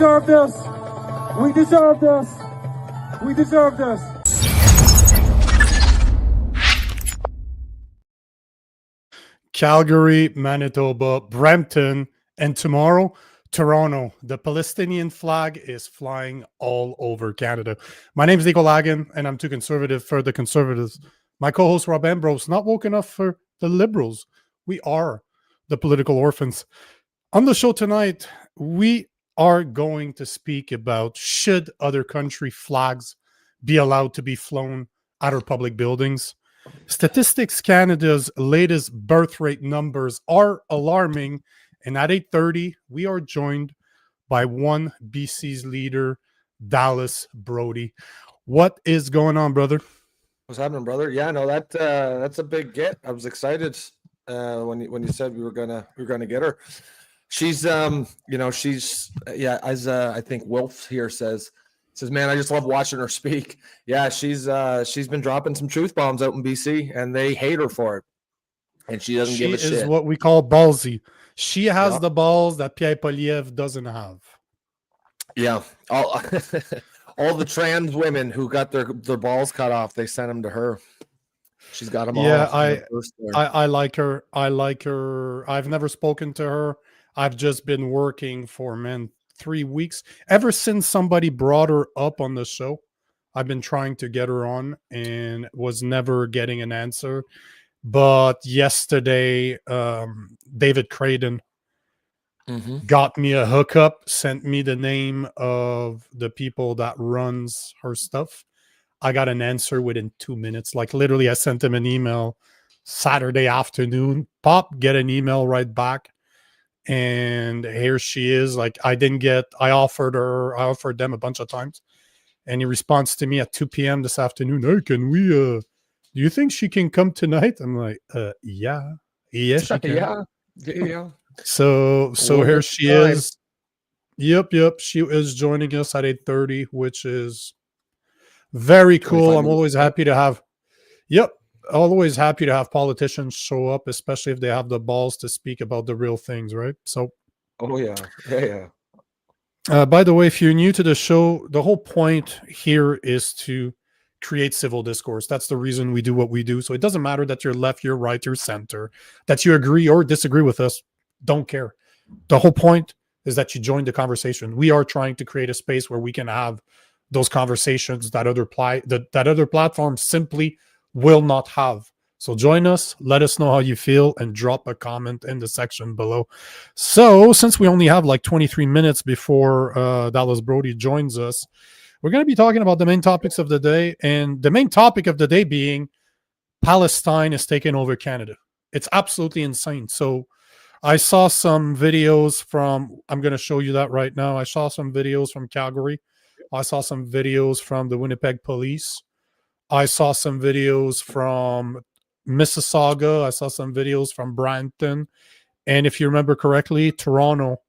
deserve this. We deserve this. We deserve this. Calgary, Manitoba, Brampton, and tomorrow, Toronto. The Palestinian flag is flying all over Canada. My name is Nico Lagan, and I'm too conservative for the conservatives. My co-host, Rob Ambrose, not woke enough for the liberals. We are the political orphans. On the show tonight, we are going to speak about should other country flags be allowed to be flown at our public buildings. Statistics Canada's latest birth rate numbers are alarming, and at 8:30 we are joined by OneBC's leader, Dallas Brodie. What is going on, brother? What's happening, brother? Yeah, no, that's a big get. I was excited when you said we were gonna get her. She's as I think Wolf here says, man, I just love watching her speak. Yeah, she's been dropping some truth bombs out in BC, and they hate her for it. And she doesn't give a shit. She is what we call ballsy. She has the balls that Pierre Poilievre doesn't have. Yeah, all the trans women who got their balls cut off, they sent them to her. She's got them all. Yeah, I like her. I like her. I've never spoken to her. I've just been working for 3 weeks. Ever since somebody brought her up on the show, I've been trying to get her on and was never getting an answer. But yesterday, David Craden got me a hookup, sent me the name of the people that runs her stuff. I got an answer within 2 minutes. Like literally, I sent him an email Saturday afternoon. Pop, get an email right back. And here she is. Like I offered them a bunch of times, and he responds to me at 2 p.m. this afternoon. Hey, can we do you think she can come tonight? I'm like, yeah, she can. yeah. So here she is. Yep, she is joining us at 8:30, which is very cool. I'm always happy to have always happy to have politicians show up, especially if they have the balls to speak about the real things, right? So, yeah. By the way, if you're new to the show, the whole point here is to create civil discourse. That's the reason we do what we do. So it doesn't matter that you're left, you're right, you're center, that you agree or disagree with us. Don't care. The whole point is that you join the conversation. We are trying to create a space where we can have those conversations that other platforms simply will not have. So join us, let us know how you feel, and drop a comment in the section below. So since we only have like 23 minutes before Dallas Brodie joins us, we're going to be talking about the main topics of the day, and the main topic of the day being Palestine is taking over Canada. It's absolutely insane. So I saw some videos I'm going to show you that right now. I saw some videos from Calgary. I saw some videos from the Winnipeg Police. I saw some videos from Mississauga. I saw some videos from Brampton. And if you remember correctly, Toronto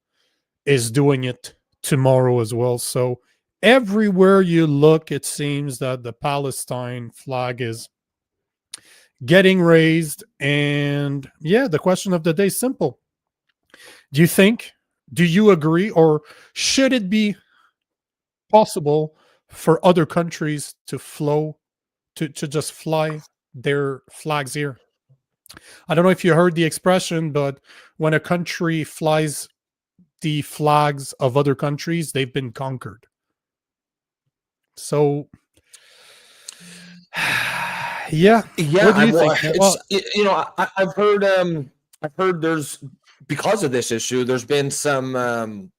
is doing it tomorrow as well. So everywhere you look, it seems that the Palestine flag is getting raised. And yeah, the question of the day is simple. Do you agree, or should it be possible for other countries to just fly their flags here? I don't know if you heard the expression, but when a country flies the flags of other countries, they've been conquered. So, yeah. What do you think? I've heard there's, because of this issue, there's been some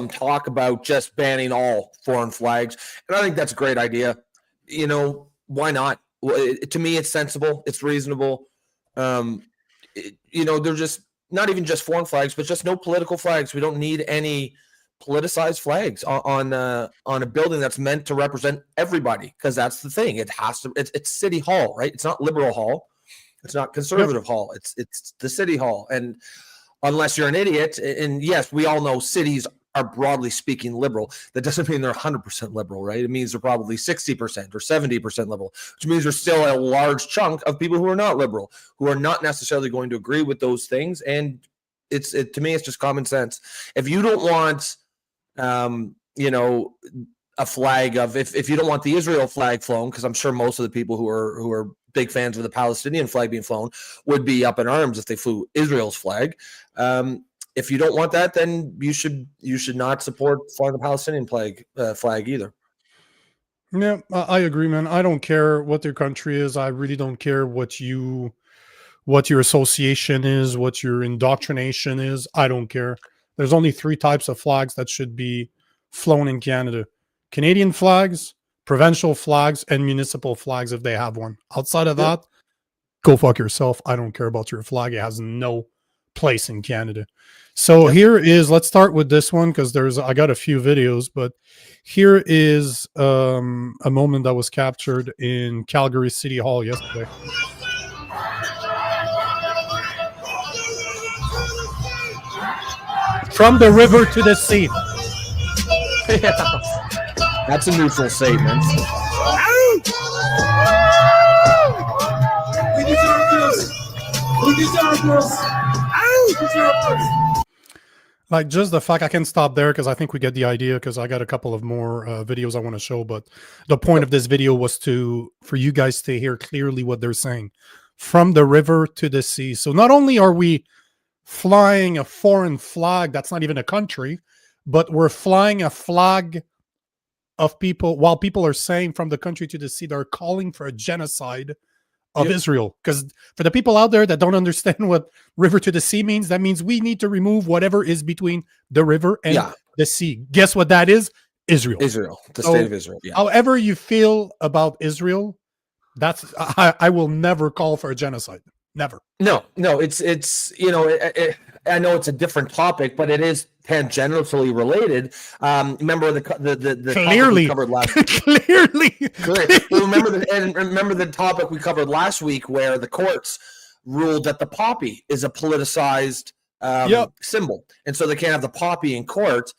talk about just banning all foreign flags, and I think that's a great idea. Why not? To me, it's sensible. It's reasonable. They're just not even just foreign flags, but just no political flags. We don't need any politicized flags on a building that's meant to represent everybody, because that's the thing. It has to. It's City Hall, right? It's not Liberal Hall. It's not Conservative Hall. It's the City Hall. And unless you're an idiot, and yes, we all know cities are broadly speaking liberal. That doesn't mean they're 100% liberal, right? It means they're probably 60% or 70% liberal, which means there's still a large chunk of people who are not liberal, who are not necessarily going to agree with those things. And to me, it's just common sense. If you don't want you know, a flag of if you don't want the Israel flag flown, because I'm sure most of the people who are big fans of the Palestinian flag being flown would be up in arms if they flew Israel's flag. If you don't want that, then you should not support flying the Palestinian flag either. Yeah, I agree, man. I don't care what their country is. I really don't care what your association is, what your indoctrination is. I don't care. There's only 3 types of flags that should be flown in Canada: Canadian flags, provincial flags, and municipal flags if they have one. Outside of that, go fuck yourself. I don't care about your flag. It has no place in Canada. So here is, let's start with this one, because I got a few videos, but here is a moment that was captured in Calgary City Hall yesterday. From the river to the sea. That's a neutral statement. We deserve this. We deserve this. We deserve this. Like, just the fact, I can stop there because I think we get the idea, because I got a couple of more videos I want to show. But the point of this video was for you guys to hear clearly what they're saying. From the river to the sea. So not only are we flying a foreign flag that's not even a country, but we're flying a flag of people, while people are saying from the country to the sea, they're calling for a genocide of Israel. Because for the people out there that don't understand what river to the sea means, that means we need to remove whatever is between the river and the sea. Guess what that is? Israel. The state of Israel. Yeah. However you feel about Israel, I will never call for a genocide. Never. No, it's you know, I know it's a different topic, but it is tangentially related. Remember the clearly topic we covered last remember the topic we covered last week, where the courts ruled that the poppy is a politicized symbol, and so they can't have the poppy in court.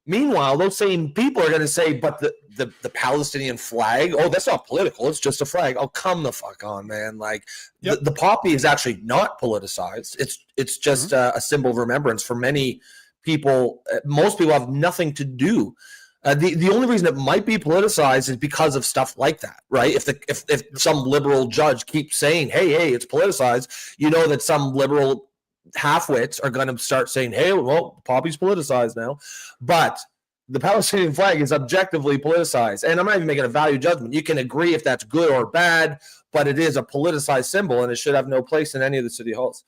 Meanwhile, those same people are going to say, but the Palestinian flag, oh, that's not political. It's just a flag. Oh, come the fuck on, man. Like, the poppy is actually not politicized. It's just a symbol of remembrance for many people. Most people have nothing to do. The only reason it might be politicized is because of stuff like that, right? If some liberal judge keeps saying, hey, it's politicized, you know that some liberal half-wits are going to start saying, hey, well, poppy's politicized now. But the Palestinian flag is objectively politicized. And I'm not even making a value judgment. You can agree if that's good or bad, but it is a politicized symbol, and it should have no place in any of the city halls.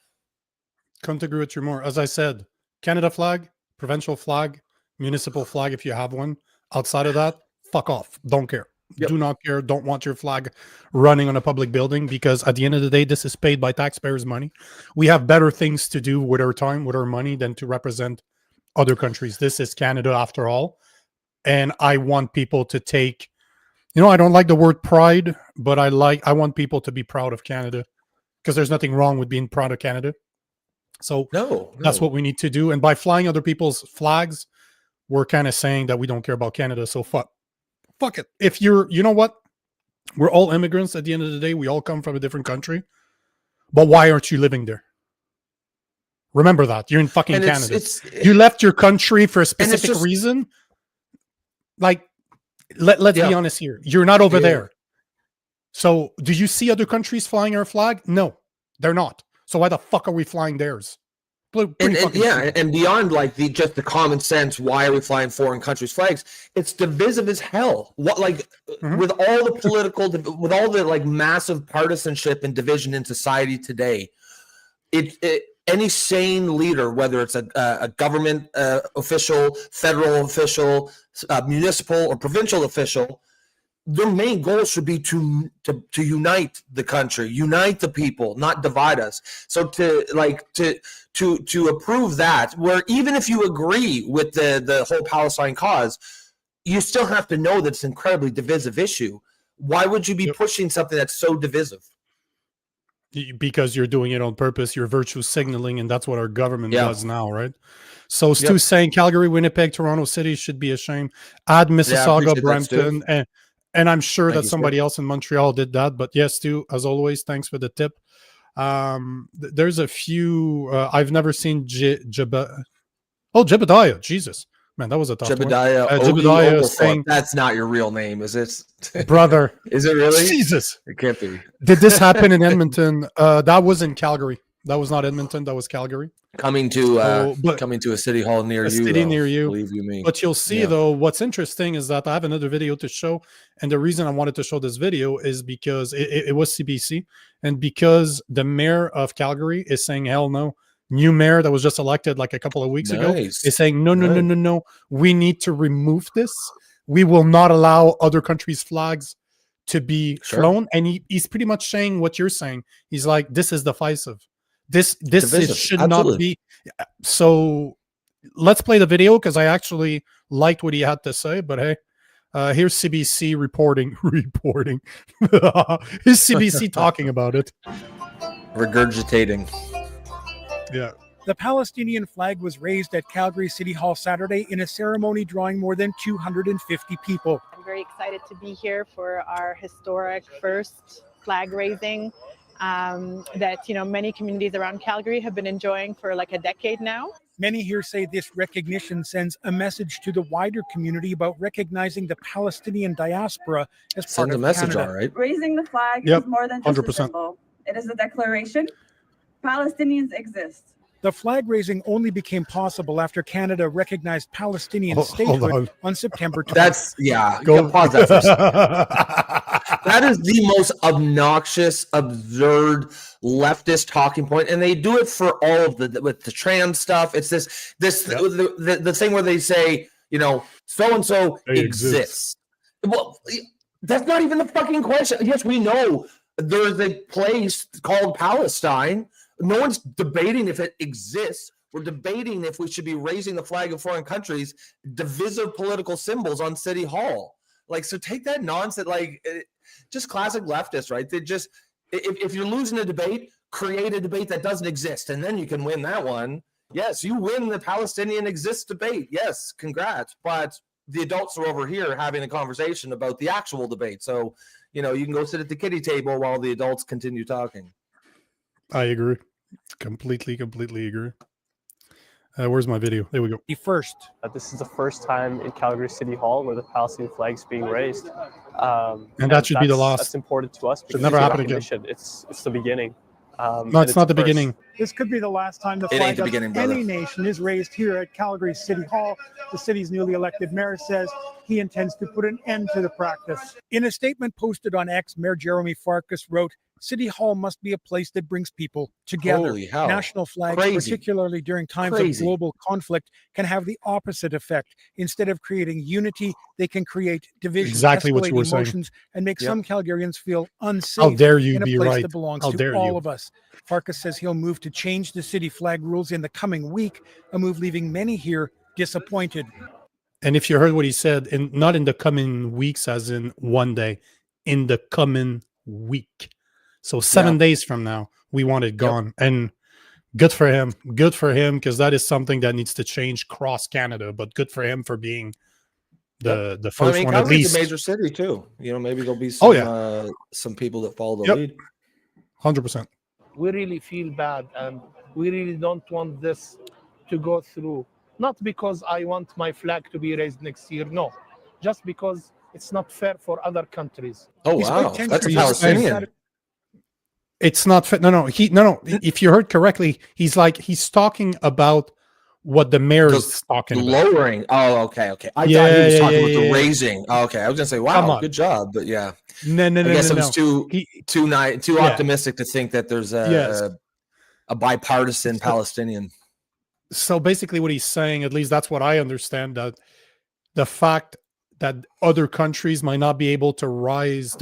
Couldn't agree with you more. As I said, Canada flag, provincial flag, municipal flag if you have one. Outside of that, fuck off. Don't care. Do not care. Don't want your flag running on a public building, because at the end of the day, this is paid by taxpayers' money. We have better things to do with our time, with our money, than to represent other countries. This is Canada after all. And I want people to take, I don't like the word pride, but I want people to be proud of Canada, because there's nothing wrong with being proud of Canada. So that's what we need to do. And by flying other people's flags, we're kind of saying that we don't care about Canada. So fuck it. If you know what? We're all immigrants at the end of the day. We all come from a different country. But why aren't you living there? Remember that. You're in fucking Canada. You left your country for a specific reason. Like, let's be honest here. You're not over there. So do you see other countries flying our flag? No, they're not. So why the fuck are we flying theirs? And beyond like just the common sense, why are we flying foreign countries' flags? It's divisive as hell. With all the political, with all the like massive partisanship and division in society today, any sane leader, whether it's a government official, federal official, municipal or provincial official, their main goal should be to unite the country, unite the people, not divide us. So to approve that, where even if you agree with the whole Palestine cause, you still have to know that it's an incredibly divisive issue. Why would you be pushing something that's so divisive? Because you're doing it on purpose. You're virtue signaling, and that's what our government does now, right? So Stu's saying Calgary, Winnipeg, Toronto City should be ashamed. Add Mississauga, Brampton, and I'm sure that somebody else in Montreal did that. But yes, Stu, as always, thanks for the tip. There's a few. I've never seen Jebediah. Jesus, Man, that was a tough Jebediah one. Jebediah saying, that's not your real name, is it? brother. Is it really? Jesus. It can't be. Did this happen in Edmonton? That was in Calgary. That was not Edmonton. That was Calgary. Coming to a city hall near you. City near you. Believe you me. But you'll see, though, what's interesting is that I have another video to show. And the reason I wanted to show this video is because it was CBC. And because the mayor of Calgary is saying, hell no. New mayor that was just elected like a couple of weeks ago is saying, no. We need to remove this. We will not allow other countries' flags to be flown. And he's pretty much saying what you're saying. He's like, this is divisive. This should not be. So let's play the video because I actually liked what he had to say. But hey, here's CBC reporting. Here's CBC talking about it. Regurgitating. Yeah. The Palestinian flag was raised at Calgary City Hall Saturday in a ceremony drawing more than 250 people. I'm very excited to be here for our historic first flag raising that many communities around Calgary have been enjoying for like a decade now. Many here say this recognition sends a message to the wider community about recognizing the Palestinian diaspora as part of Canada. All right. Raising the flag is more than just 100%. a symbol. It is a declaration. Palestinians exist. The flag raising only became possible after Canada recognized Palestinian statehood on September 20th. Pause that for a second. That is the most obnoxious, absurd leftist talking point, and they do it for all of with the trans stuff. It's the thing where they say, so and so exists. Well, that's not even the fucking question. Yes, we know there's a place called Palestine. No one's debating if it exists. We're debating if we should be raising the flag of foreign countries, divisive political symbols on City Hall. So take that nonsense, just classic leftists, right? They just, if you're losing a debate, create a debate that doesn't exist, and then you can win that one. Yes, you win the Palestinian exists debate. Yes, congrats. But the adults are over here having a conversation about the actual debate. So, you can go sit at the kiddie table while the adults continue talking. I agree. Completely agree. Where's my video? There we go. First. This is the first time in Calgary City Hall where the Palestinian flag is being raised. And that should be the last. That's important to us. Should never happen again. It's the beginning. No, it's not the beginning. This could be the last time the flag of any nation is raised here at Calgary City Hall. The city's newly elected mayor says he intends to put an end to the practice. In a statement posted on X, Mayor Jeremy Farkas wrote, "City Hall must be a place that brings people together. Holy hell. National flags, particularly during times of global conflict, can have the opposite effect. Instead of creating unity, they can create division, exactly what you were emotions, saying, and make some Calgarians feel unsafe. How dare you in a be place right? that belongs How to all of us." Farkas says he'll move to change the city flag rules in the coming week, a move leaving many here disappointed. And if you heard what he said, not in the coming weeks, as in one day, in the coming week. So 7 days from now, we want it gone. And good for him. Good for him, because that is something that needs to change across Canada. But good for him for being the first one, at least. Calgary's a major city too. Maybe there'll be some people that follow the lead. 100%. We really feel bad, and we really don't want this to go through. Not because I want my flag to be raised next year, no. Just because it's not fair for other countries. Oh, wow. That's a Palestinian. It's not fair. No. If you heard correctly, he's talking about what the mayor is talking about. Lowering. Oh, okay. I thought he was talking about the raising. Oh, okay. I was going to say, wow, good job. But yeah. No. I guess it was too optimistic to think that there's a bipartisan Palestinian. So basically what he's saying, at least that's what I understand, that the fact that other countries might not be able to raise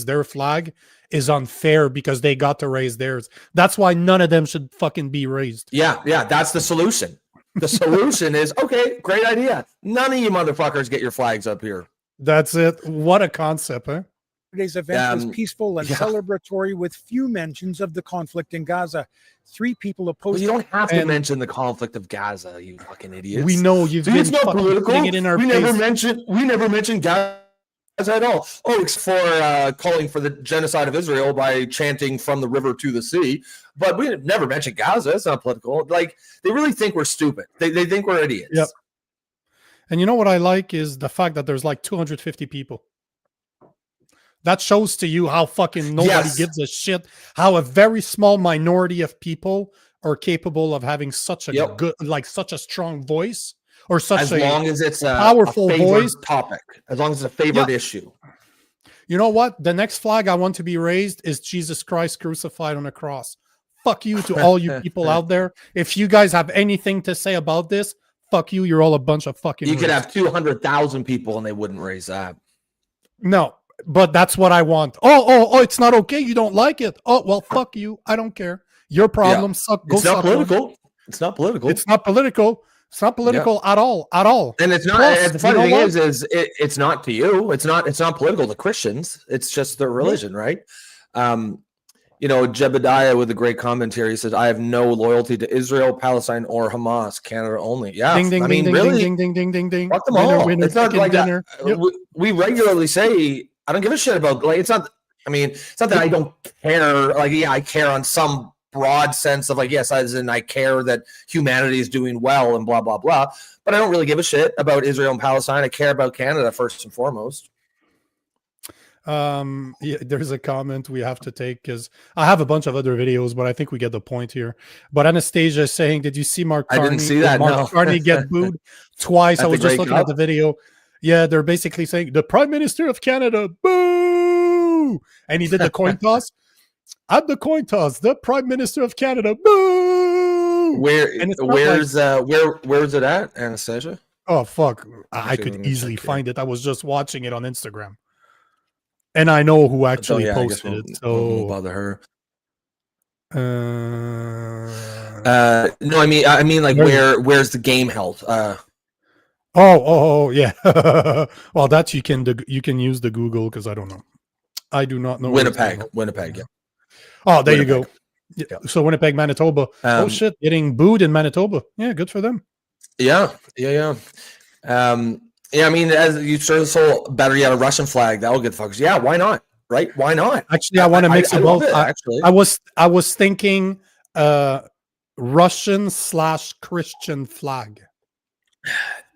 their flag is unfair because they got to raise theirs. That's why none of them should fucking be raised. Yeah, that's the solution. The solution is, okay, great idea. None of you motherfuckers get your flags up here. That's it. What a concept, huh? Today's event was peaceful and celebratory, with few mentions of the conflict in Gaza. 3 people opposed. Well, you don't have to mention the conflict of Gaza, you fucking idiots. We know you've been fucking putting it in our face. We never mentioned Gaza at all. Oh, it's for calling for the genocide of Israel by chanting "from the river to the sea." But we never mentioned Gaza. It's not political. They really think we're stupid. They think we're idiots. Yep. And you know what I like is the fact that there's like 250 people. That shows to you how fucking nobody gives a shit, how a very small minority of people are capable of having such a good, like such a strong voice, or such as a long as it's powerful a voice topic, as long as it's a favored issue. You know what? The next flag I want to be raised is Jesus Christ crucified on a cross. Fuck you to all you people out there. If you guys have anything to say about this, fuck you. You're all a bunch of fucking. You could have 200,000 people and they wouldn't raise that. No, but that's what I want. Oh, it's not okay. You don't like it. Oh, well, fuck you. I don't care. Your problem. Suck. Go it's not suck political. one. It's not political. It's not political. It's not political at all. At all. And it's not. Plus, the funny thing is it's not to you. It's not political to Christians. It's just their religion, right? You know, Jebediah with a great commentary says, "I have no loyalty to Israel, Palestine, or Hamas. Canada only." Yeah, ding, ding, I mean, ding, really, ding, ding, ding, ding, ding. Fuck them all. It's not like dinner. we regularly say, "I don't give a shit about." Like, it's not. I mean, it's not that I don't care. Like, yeah, I care on some broad sense of like, yes, as in I care that humanity is doing well and blah blah blah. But I don't really give a shit about Israel and Palestine. I care about Canada first and foremost. Yeah, there's a comment we have to take because I have a bunch of other videos, but I think we get the point here. But Anastasia is saying, did you see Mark Carney? I didn't see that. Mark Carney get booed twice. I was just looking at the video. Yeah, they're basically saying the Prime Minister of Canada, boo! And he did the coin toss. At the coin toss, the Prime Minister of Canada, boo! Where's it at, Anastasia? Oh fuck! I could easily find it. I was just watching it on Instagram. And I know who actually posted it, so we'll bother her. No, I mean, like, where's the game held? Oh, yeah. Well, that you can use the Google because I don't know. I do not know. Winnipeg. Yeah. Oh, there Winnipeg. you go. Yeah. So Winnipeg, Manitoba. Oh shit, getting booed in Manitoba. Yeah, good for them. Yeah. Yeah, I mean, as you sort of so better yet a Russian flag, that'll get fuckers. Yeah, why not? Right? Why not? Actually, I want to mix it both. Actually, I was thinking Russian/Christian flag.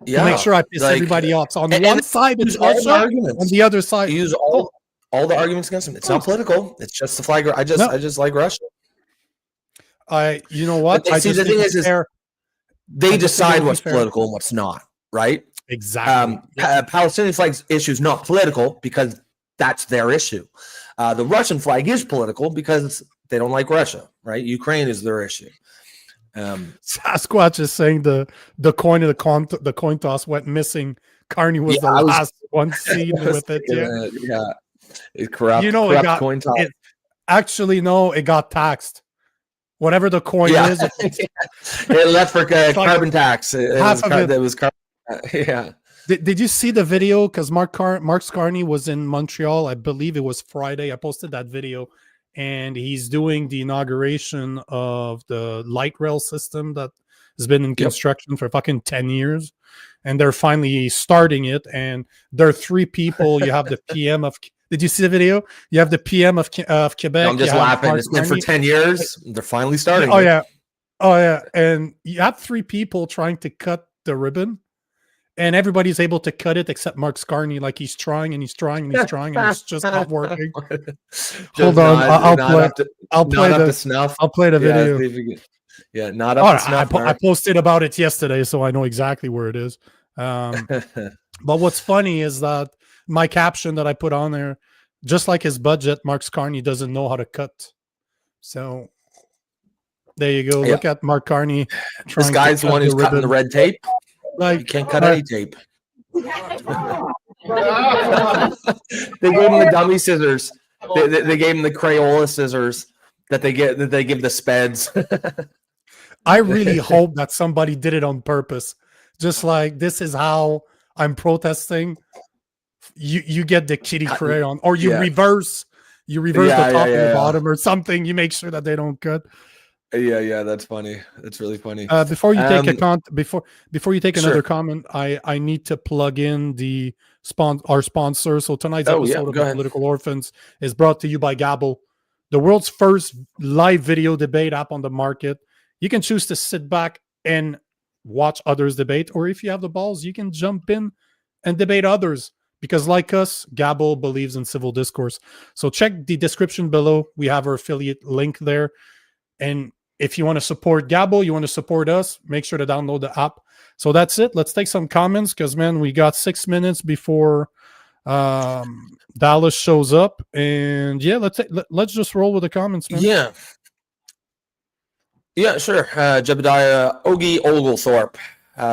Yeah, to make sure I piss everybody off. So on one side it's Russia, on the other side use all the arguments against them. It's not political. It's just the flag. I just like Russia. You know what? See, the thing is they decide what's political and what's not. Right? Exactly. Palestinian flag issue is not political because that's their issue. The Russian flag is political because they don't like Russia, right? Ukraine is their issue. Sasquatch is saying the coin of the coin toss went missing. Carney was the last one seen with it. Yeah. It's corrupt. You know, corrupt coin toss. Actually, no, it got taxed. Whatever the coin is, it left for carbon tax. It was carbon. Yeah. Did you see the video? Because Mark Carney was in Montreal. I believe it was Friday. I posted that video, and he's doing the inauguration of the light rail system that has been in construction for fucking 10 years, and they're finally starting it. And there are three people. You have the PM of. Did you see the video? You have the PM of Quebec. No, I'm just laughing. It's been for 10 years. They're finally starting. Oh yeah, and you have three people trying to cut the ribbon. And everybody's able to cut it except Mark Carney. Like he's trying and he's trying and he's trying and it's just not working. Hold on, I'll play the video. Yeah, not up to snuff. I posted about it yesterday, so I know exactly where it is. But what's funny is that my caption that I put on there, just like his budget, Mark Carney doesn't know how to cut. So there you go. Look at Mark Carney. This guy's the one who's cutting the red tape. Like, you can't cut any tape. They gave him the dummy scissors. They gave him the Crayola scissors that they give the speds. I really hope that somebody did it on purpose. Just like, this is how I'm protesting. You get the kitty crayon, or you reverse the top and the bottom or something. You make sure that they don't cut. Yeah, that's funny. That's really funny. Before you take before you take another comment, I need to plug in our sponsor. So tonight's episode of Political Orphans is brought to you by Gabble, the world's first live video debate app on the market. You can choose to sit back and watch others debate, or if you have the balls, you can jump in and debate others. Because like us, Gabo believes in civil discourse. So check the description below. We have our affiliate link there. And if you want to support Gabo, you want to support us, make sure to download the app. So that's it. Let's take some comments because, man, we got 6 minutes before Dallas shows up. And, yeah, let's just roll with the comments, man. Yeah. Yeah, sure. Jebediah Ogie Oglethorpe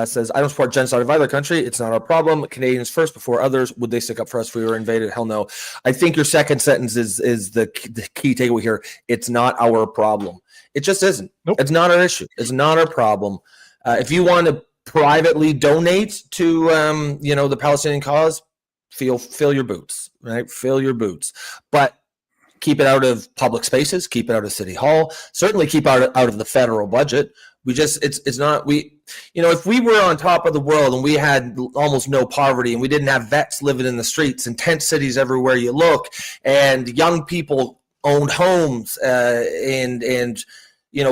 says, I don't support genocide of either country. It's not our problem. Canadians first before others. Would they stick up for us if we were invaded? Hell no. I think your second sentence is the key takeaway here. It's not our problem. It just isn't. Nope. It's not our issue. It's not our problem. If you want to privately donate to the Palestinian cause, fill your boots, right? Fill your boots. But keep it out of public spaces, keep it out of City Hall, certainly keep out of the federal budget. If we were on top of the world and we had almost no poverty and we didn't have vets living in the streets and tent cities everywhere you look, and young people owned homes, and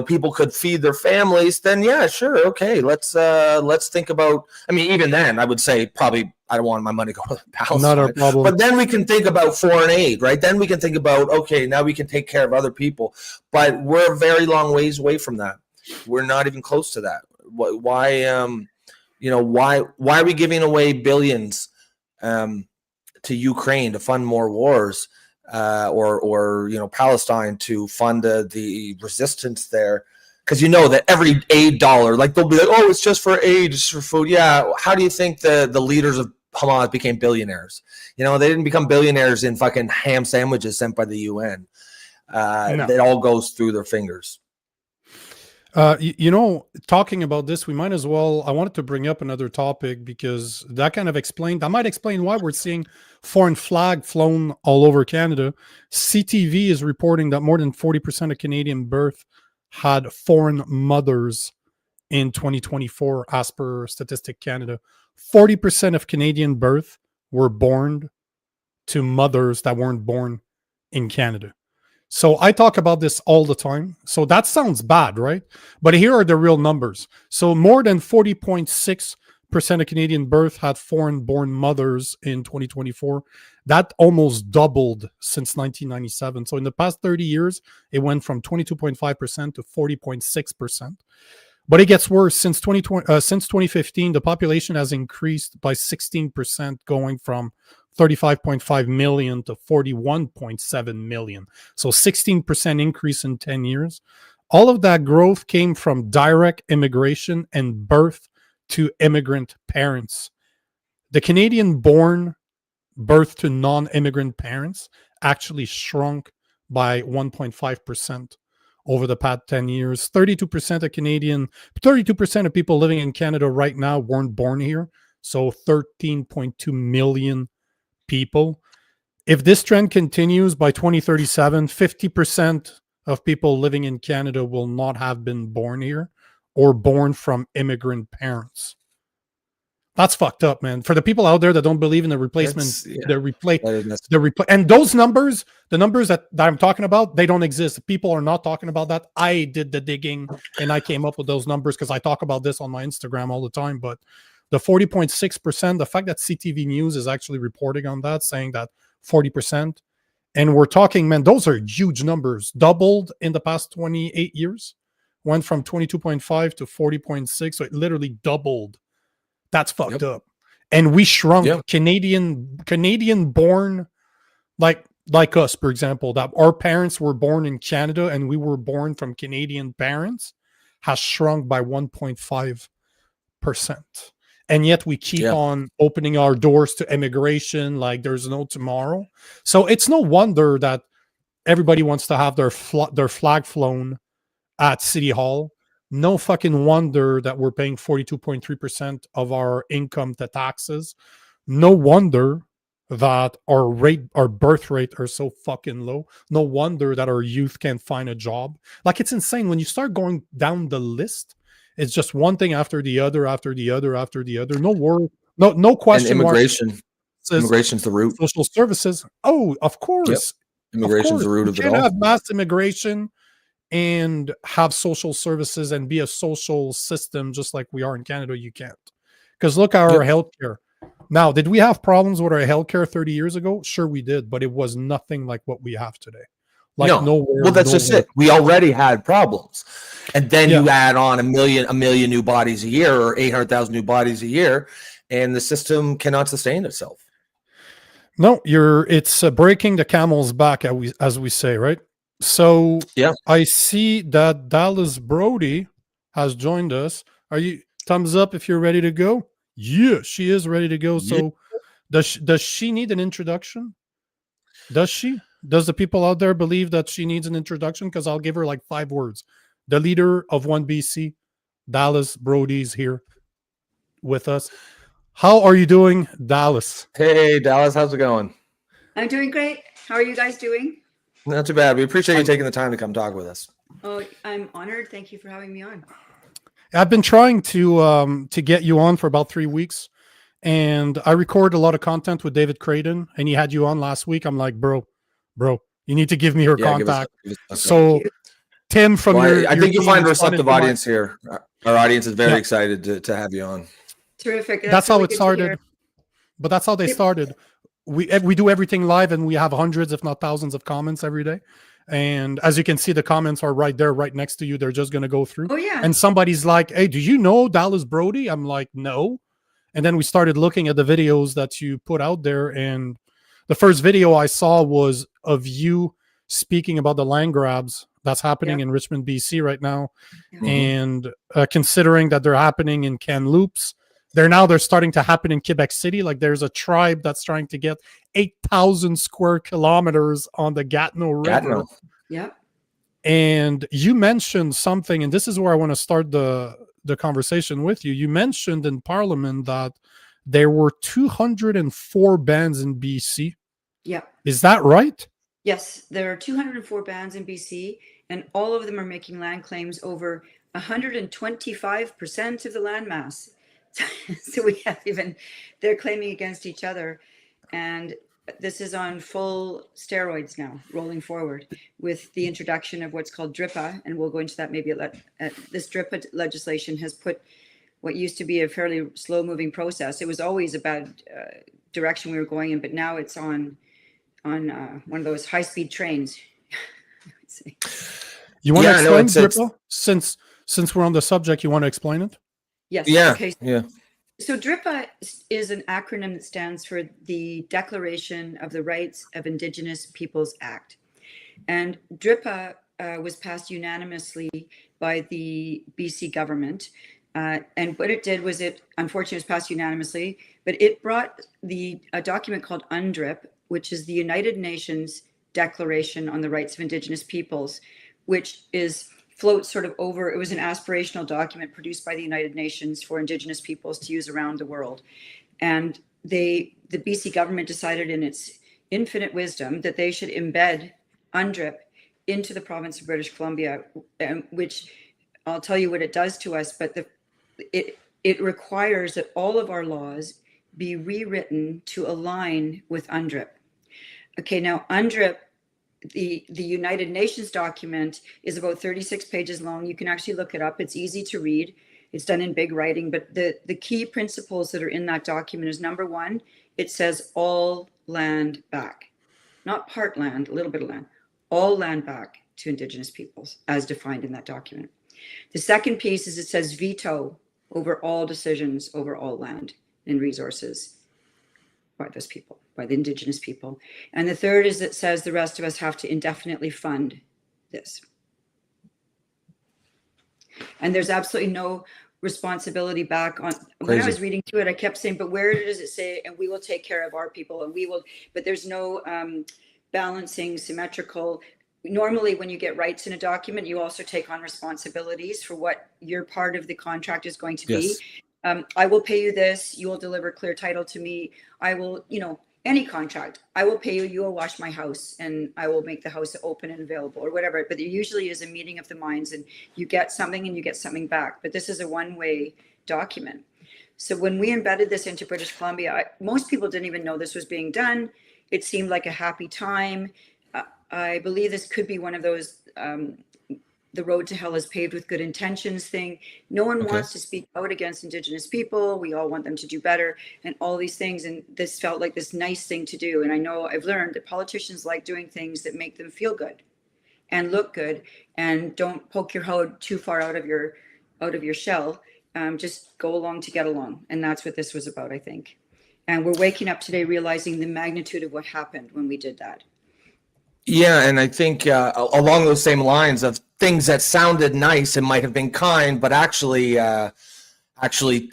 people could feed their families, then yeah, sure, okay, let's think about. I mean, even then, I would say probably I don't want my money to go to Palestine. Not our problem. But then we can think about foreign aid, right? Then we can think about, okay, now we can take care of other people. But we're a very long ways away from that. We're not even close to that. Why are we giving away billions to Ukraine to fund more wars, or Palestine to fund the resistance there? Because that every aid dollar, like they'll be like, oh, it's just for aid, it's for food. Yeah, how do you think the leaders of Hamas became billionaires? They didn't become billionaires in fucking ham sandwiches sent by the UN. No. It all goes through their fingers. Talking about this, we might as well. I wanted to bring up another topic because that kind of might explain why we're seeing foreign flag flown all over Canada. CTV is reporting that more than 40% of Canadian births had foreign mothers in 2024, as per Statistic Canada. 40% of Canadian births were born to mothers that weren't born in Canada. So I talk about this all the time. So that sounds bad, right? But here are the real numbers. So more than 40.6% of Canadian births had foreign-born mothers in 2024. That almost doubled since 1997. So in the past 30 years, it went from 22.5% to 40.6%. But it gets worse. Since 2015, the population has increased by 16%, going from 35.5 million to 41.7 million. So 16% increase in 10 years. All of that growth came from direct immigration and birth to immigrant parents. The Canadian-born birth to non-immigrant parents actually shrunk by 1.5% over the past 10 years. 32% of people living in Canada right now weren't born here. So 13.2 million people. If this trend continues by 2037, 50% of people living in Canada will not have been born here or born from immigrant parents. That's fucked up, man. For the people out there that don't believe in the replacement, and those numbers, the numbers that I'm talking about, they don't exist. People are not talking about that. I did the digging and I came up with those numbers because I talk about this on my Instagram all the time. But the 40.6%, the fact that CTV News is actually reporting on that, saying that 40%, and we're talking, man, those are huge numbers. Doubled in the past 28 years, went from 22.5 to 40.6, so it literally doubled. That's fucked up. And we shrunk. Canadian born, like us, for example, that our parents were born in Canada and we were born from Canadian parents, has shrunk by 1.5%. And yet we keep on opening our doors to immigration like there's no tomorrow. So it's no wonder that everybody wants to have their flag flown at City Hall. No fucking wonder that we're paying 42.3% of our income to taxes. No wonder that our birth rate are so fucking low. No wonder that our youth can't find a job. Like, it's insane. When you start going down the list, it's just one thing after the other, after the other, after the other. No word, no question. And immigration's the root. Social services. Oh, of course. Immigration's the root of it all. You can't have mass immigration and have social services and be a social system just like we are in Canada, you can't. Because look at our healthcare. Now, did we have problems with our healthcare 30 years ago? Sure, we did, but it was nothing like what we have today. Like nowhere. Well, that's just it. We already had problems, and then you add on a million new bodies a year, or 800,000 new bodies a year, and the system cannot sustain itself. No, it's breaking the camel's back, as we say, right? So I see that Dallas Brodie has joined us. Are you thumbs up if you're ready to go? Yeah, she is ready to go. So does she need an introduction? Does she? Does the people out there believe that she needs an introduction? Because I'll give her like 5 words. The leader of OneBC, Dallas Brodie's here with us. How are you doing, Dallas? Hey, Dallas, how's it going? I'm doing great. How are you guys doing? Not too bad. We appreciate you taking the time to come talk with us. Oh, I'm honored. Thank you for having me on. I've been trying to get you on for about 3 weeks, and I record a lot of content with David Creighton, and he had you on last week. I'm like, bro, you need to give me her contact. So Tim from I think you'll find a receptive audience here. Our audience is very excited to have you on. Terrific. That's how it started. But that's how they started. We do everything live, and we have hundreds, if not thousands, of comments every day. And as you can see, the comments are right there, right next to you. They're just going to go through. Oh, yeah. And somebody's like, hey, do you know Dallas Brodie? I'm like, no. And then we started looking at the videos that you put out there. And the first video I saw was of you speaking about the land grabs that's happening in Richmond, BC right now. And considering that they're happening in Kamloops, they're starting to happen in Quebec City. Like there's a tribe that's trying to get 8,000 square kilometers on the Gatineau River. Yeah. And you mentioned something, and this is where I want to start the conversation with you. You mentioned in Parliament that there were 204 bands in BC. Yeah. Is that right? Yes, there are 204 bands in BC, and all of them are making land claims over 125% of the land mass. So we have they're claiming against each other, and this is on full steroids now, rolling forward with the introduction of what's called DRIPA, and we'll go into that maybe. This DRIPA legislation has put what used to be a fairly slow-moving process. It was always a bad direction we were going in, but now it's on one of those high-speed trains. You want to explain DRIPA? Since we're on the subject, you want to explain it? Yes. Yeah. Okay. Yeah. So DRIPA is an acronym that stands for the Declaration of the Rights of Indigenous Peoples Act. And DRIPA was passed unanimously by the BC government. And what it did was unfortunately, it was passed unanimously, but it brought a document called UNDRIP, which is the United Nations Declaration on the Rights of Indigenous Peoples, which floats sort of over. It was an aspirational document produced by the United Nations for Indigenous peoples to use around the world. And the BC government decided in its infinite wisdom that they should embed UNDRIP into the province of British Columbia, which I'll tell you what it does to us, but it requires that all of our laws be rewritten to align with UNDRIP. Okay, now UNDRIP, the United Nations document, is about 36 pages long. You can actually look it up. It's easy to read. It's done in big writing, but the key principles that are in that document is, number one, it says all land back, not part land, a little bit of land, all land back to Indigenous peoples as defined in that document. The second piece is it says veto over all decisions over all land and resources by those people, by the Indigenous people. And the third is it says the rest of us have to indefinitely fund this. And there's absolutely no responsibility back on. When I was reading through it, I kept saying, but where does it say, and we will take care of our people, and we will, but there's no balancing, symmetrical. Normally, when you get rights in a document, you also take on responsibilities for what your part of the contract is going to be. I will pay you this, you will deliver clear title to me. I will, any contract, I will pay you, you will wash my house, and I will make the house open and available, or whatever. But there usually is a meeting of the minds, and you get something and you get something back. But this is a one-way document. So when we embedded this into British Columbia, most people didn't even know this was being done. It seemed like a happy time. I believe this could be one of those the road to hell is paved with good intentions thing. No one Okay. wants to speak out against Indigenous people. We all want them to do better and all these things. And this felt like this nice thing to do. And I know I've learned that politicians like doing things that make them feel good and look good, and don't poke your head too far out of your shell. Just go along to get along. And that's what this was about, I think. And we're waking up today realizing the magnitude of what happened when we did that. Yeah, and I think along those same lines of things that sounded nice and might have been kind, but actually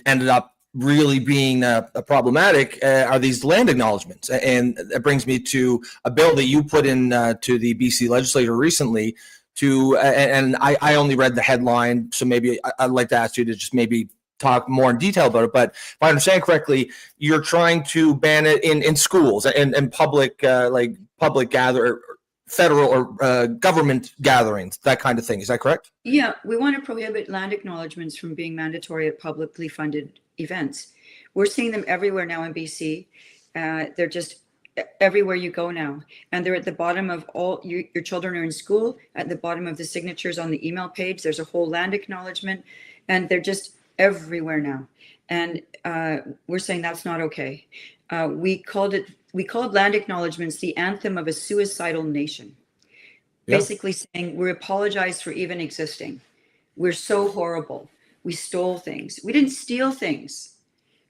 ended up really being problematic are these land acknowledgements. And that brings me to a bill that you put in to the BC legislature recently. And I only read the headline, so maybe I'd like to ask you to just maybe talk more in detail about it. But if I understand correctly, you're trying to ban it in schools and public federal or government gatherings, that kind of thing. Is that correct? Yeah, we want to prohibit land acknowledgements from being mandatory at publicly funded events. We're seeing them everywhere now in BC. They're just everywhere you go now. And they're at the bottom of all, your children are in school, at the bottom of the signatures on the email page, there's a whole land acknowledgement, and they're just everywhere now. And we're saying that's not okay. We called land acknowledgements the anthem of a suicidal nation. Yeah. Basically saying we apologize for even existing. We're so horrible. We stole things. We didn't steal things.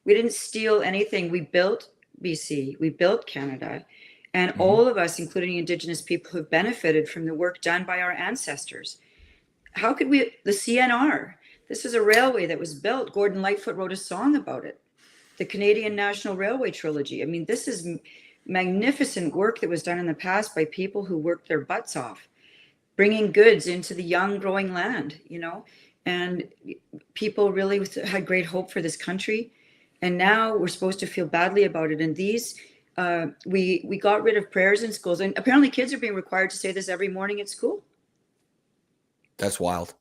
We didn't steal anything. We built BC. We built Canada. And all of us, including Indigenous people, have benefited from the work done by our ancestors. How could we, the CNR, this is a railway that was built. Gordon Lightfoot wrote a song about it. The Canadian National Railway Trilogy. I mean, this is magnificent work that was done in the past by people who worked their butts off, bringing goods into the young growing land, you know, and people really had great hope for this country. And now we're supposed to feel badly about it. And these, we got rid of prayers in schools, and apparently kids are being required to say this every morning at school. That's wild.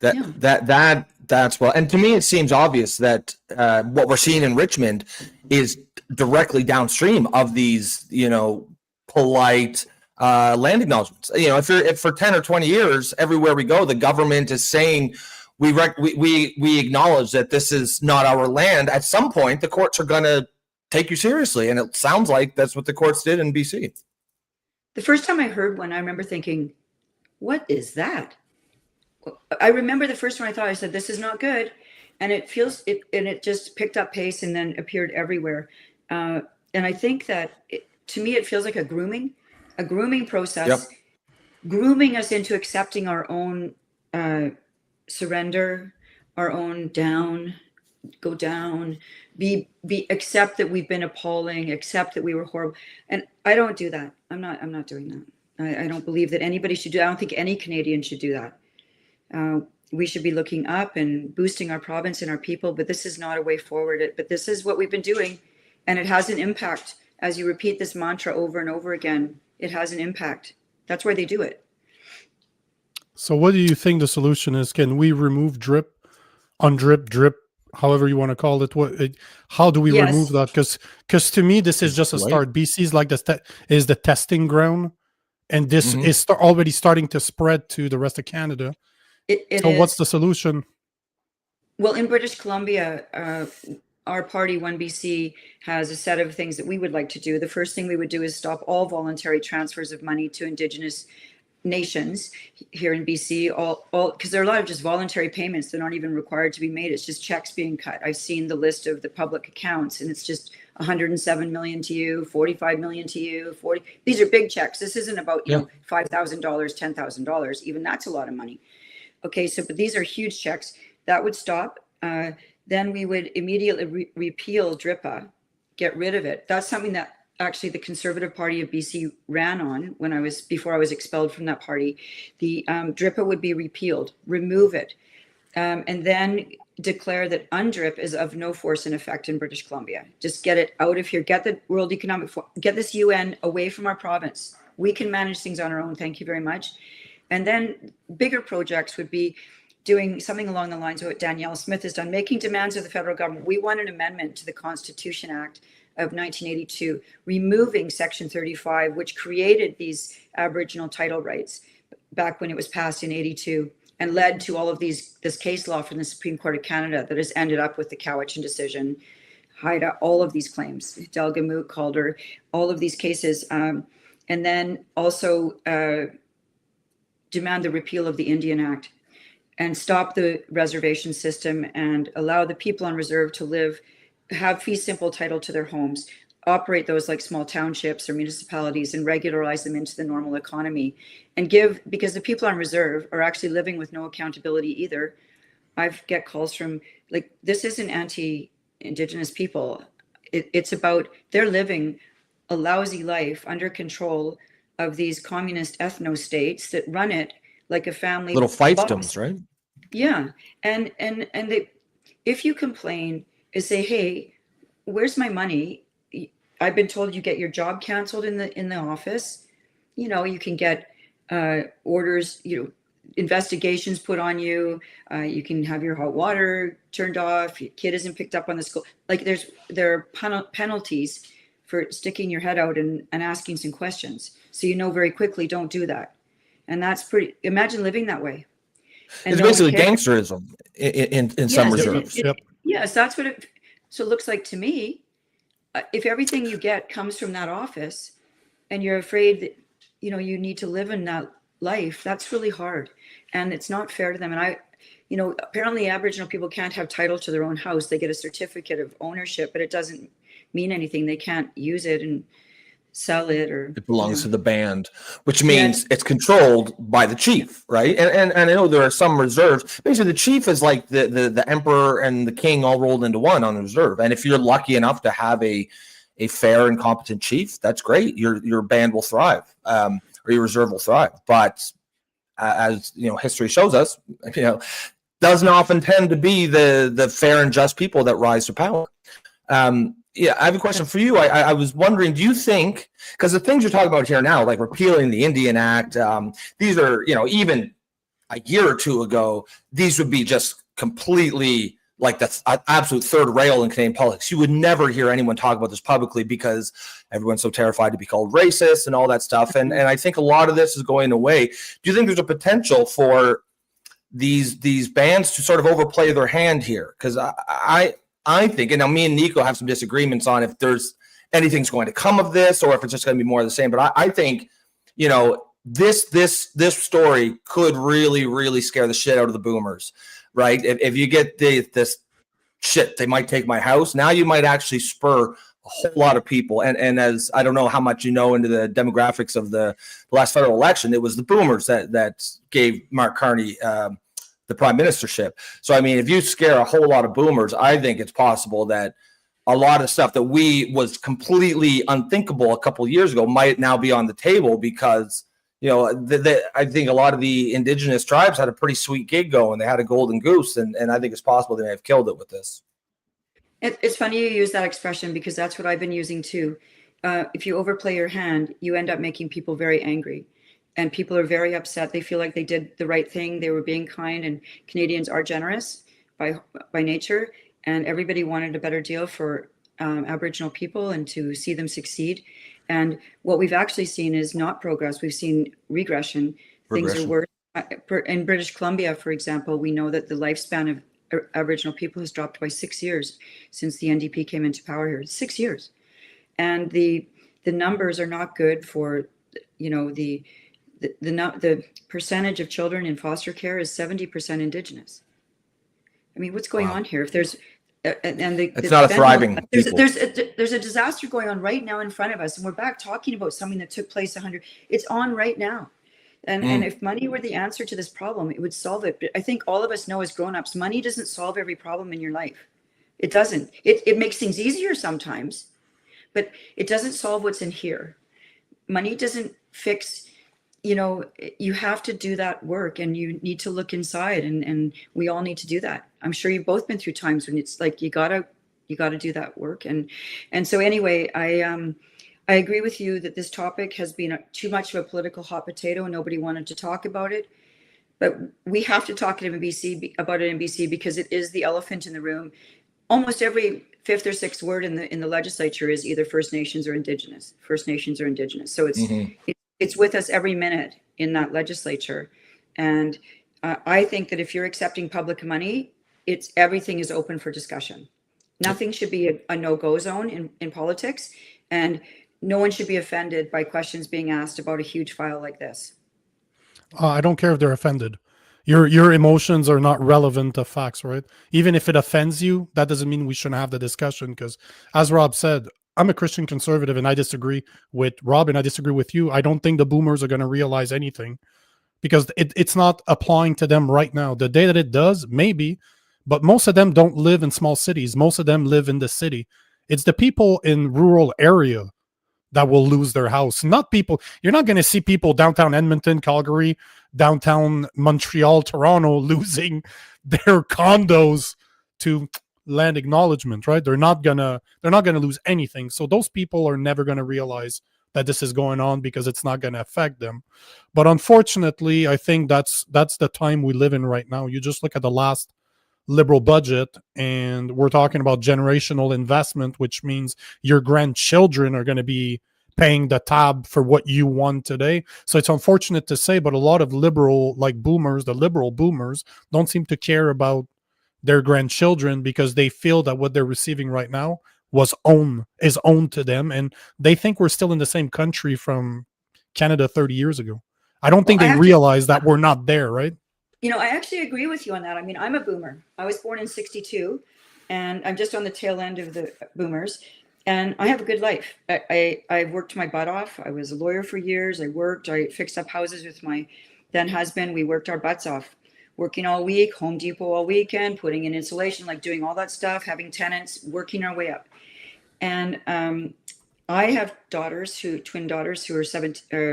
That's well, and to me it seems obvious that what we're seeing in Richmond is directly downstream of these, you know, polite land acknowledgements. You know, if for 10 or 20 years everywhere we go, the government is saying we acknowledge that this is not our land. At some point, the courts are going to take you seriously, and it sounds like that's what the courts did in BC. The first time I heard one, I remember thinking, "What is that?" I remember the first one I thought, I said, this is not good. And it just picked up pace and then appeared everywhere. And I think that to me, it feels like a grooming process, grooming us into accepting our own surrender, our own go down, accept that we've been appalling, accept that we were horrible. And I don't do that. I'm not doing that. I don't believe that anybody should do. I don't think any Canadian should do that. We should be looking up and boosting our province and our people, but this is not a way forward. But this is what we've been doing, and it has an impact. As you repeat this mantra over and over again, it has an impact. That's why they do it. So what do you think the solution is? Can we remove drip, undrip, however you want to call it? How do we remove that? Because to me, this is just a start. BC is like is the testing ground, and this is already starting to spread to the rest of Canada. So what's the solution? Well, in British Columbia, our party, OneBC, has a set of things that we would like to do. The first thing we would do is stop all voluntary transfers of money to Indigenous nations here in BC, all because there are a lot of just voluntary payments. They're not even required to be made. It's just checks being cut. I've seen the list of the public accounts, and it's just 107 million to you, 45 million to you, 40. These are big checks. This isn't about you know $5,000, $10,000. Even that's a lot of money. Okay, but these are huge checks. That would stop. Then we would immediately repeal DRIPA, get rid of it. That's something that actually the Conservative Party of BC ran on before I was expelled from that party. The DRIPA would be repealed, remove it, and then declare that UNDRIP is of no force in effect in British Columbia. Just get it out of here. Get the World Economic Forum, get this UN away from our province. We can manage things on our own. Thank you very much. And then bigger projects would be doing something along the lines of what Danielle Smith has done, making demands of the federal government. We want an amendment to the Constitution Act of 1982, removing Section 35, which created these Aboriginal title rights back when it was passed in 82. and led to all of this case law from the Supreme Court of Canada that has ended up with the Cowichan decision, Haida, all of these claims, Delgamuukw, Calder, all of these cases, and then also demand the repeal of the Indian Act and stop the reservation system and allow the people on reserve to have fee simple title to their homes, operate those like small townships or municipalities and regularize them into the normal economy, and because the people on reserve are actually living with no accountability either. I've get calls from like, this isn't anti-Indigenous people. It's about they're living a lousy life under control of these communist ethno states that run it like a family. Little fiefdoms, right? Yeah. And if you complain and say, hey, where's my money? I've been told you get your job canceled in the office. You can get orders, investigations put on you. You can have your hot water turned off. Your kid isn't picked up on the school. Like there are penalties for sticking your head out and asking some questions. So very quickly, don't do that. And that's imagine living that way. And it's basically gangsterism in some reserves. Yes, that's what it looks like to me. If everything you get comes from that office and you're afraid that, you need to live in that life, that's really hard. And it's not fair to them. And apparently Aboriginal people can't have title to their own house. They get a certificate of ownership, but it doesn't mean anything. They can't use it and sell it, or it belongs to the band, which means it's controlled by the chief, right? And I know there are some reserves. Basically, the chief is like the emperor and the king all rolled into one on the reserve. And if you're lucky enough to have a fair and competent chief, that's great. Your band will thrive, or your reserve will thrive. But as history shows us, doesn't often tend to be the fair and just people that rise to power. Yeah, I have a question for you. I was wondering, do you think, because the things you're talking about here now, like repealing the Indian Act, these are, even a year or two ago, these would be just completely like that's absolute third rail in Canadian politics. You would never hear anyone talk about this publicly because everyone's so terrified to be called racist and all that stuff. And I think a lot of this is going away. Do you think there's a potential for these bands to sort of overplay their hand here? Because I think, and now me and Nico have some disagreements on if there's anything's going to come of this or if it's just going to be more of the same. But I think, this story could really, really scare the shit out of the boomers, right? If you get this shit, they might take my house. Now you might actually spur a whole lot of people. And as I don't know how much into the demographics of the last federal election, it was the boomers that gave Mark Carney the prime ministership. So, I mean, if you scare a whole lot of boomers, I think it's possible that a lot of stuff that was completely unthinkable a couple of years ago might now be on the table because, I think a lot of the Indigenous tribes had a pretty sweet gig going. They had a golden goose, and I think it's possible they may have killed it with this. It's funny you use that expression because that's what I've been using too. If you overplay your hand, you end up making people very angry. And people are very upset. They feel like they did the right thing. They were being kind, and Canadians are generous by nature. And everybody wanted a better deal for Aboriginal people and to see them succeed. And what we've actually seen is not progress. We've seen regression. Things are worse. In British Columbia, for example, we know that the lifespan of Aboriginal people has dropped by 6 years since the NDP came into power here. 6 years. And the numbers are not good for, the percentage of children in foster care is 70% Indigenous. I mean, what's going on here? If there's it's not a thriving. There's a disaster going on right now in front of us, and we're back talking about something that took place 100. It's on right now, and if money were the answer to this problem, it would solve it. But I think all of us know as grown-ups, money doesn't solve every problem in your life. It doesn't. It makes things easier sometimes, but it doesn't solve what's in here. Money doesn't fix. You have to do that work, and you need to look inside, and we all need to do that. I'm sure you've both been through times when it's like you gotta do that work. And so anyway, I agree with you that this topic has been too much of a political hot potato, and nobody wanted to talk about it. But we have to talk about it in BC because it is the elephant in the room. Almost every fifth or sixth word in the legislature is either First Nations or Indigenous. First Nations or Indigenous. So it's with us every minute in that legislature. And I think that if you're accepting public money, everything is open for discussion. Nothing should be a no-go zone in politics, and no one should be offended by questions being asked about a huge file like this. I don't care if they're offended. Your emotions are not relevant to facts, right? Even if it offends you, that doesn't mean we shouldn't have the discussion. Because as Rob said, I'm a Christian conservative and I disagree with Rob and I disagree with you. I don't think the boomers are going to realize anything because it's not applying to them right now. The day that it does, maybe, but most of them don't live in small cities. Most of them live in the city. It's the people in rural area that will lose their house. Not people. You're not going to see people downtown Edmonton, Calgary, downtown Montreal, Toronto losing their condos to land acknowledgement, right? They're not gonna lose anything. So those people are never going to realize that this is going on because it's not going to affect them. But unfortunately, I think that's the time we live in right now. You just look at the last Liberal budget and we're talking about generational investment, which means your grandchildren are going to be paying the tab for what you won today. So it's unfortunate to say, but a lot of liberal, like boomers, the liberal boomers, don't seem to care about their grandchildren because they feel that what they're receiving right now is owned to them, and they think we're still in the same country from Canada 30 years ago. I don't think they realize that we're not there, right? You know, I actually agree with you on that. I mean, I'm a boomer. I was born in 62, and I'm just on the tail end of the boomers, and I have a good life. I worked my butt off. I was a lawyer for years. I fixed up houses with my then husband. We worked our butts off, working all week, Home Depot all weekend, putting in insulation, like doing all that stuff, having tenants, working our way up. And I have twin daughters who are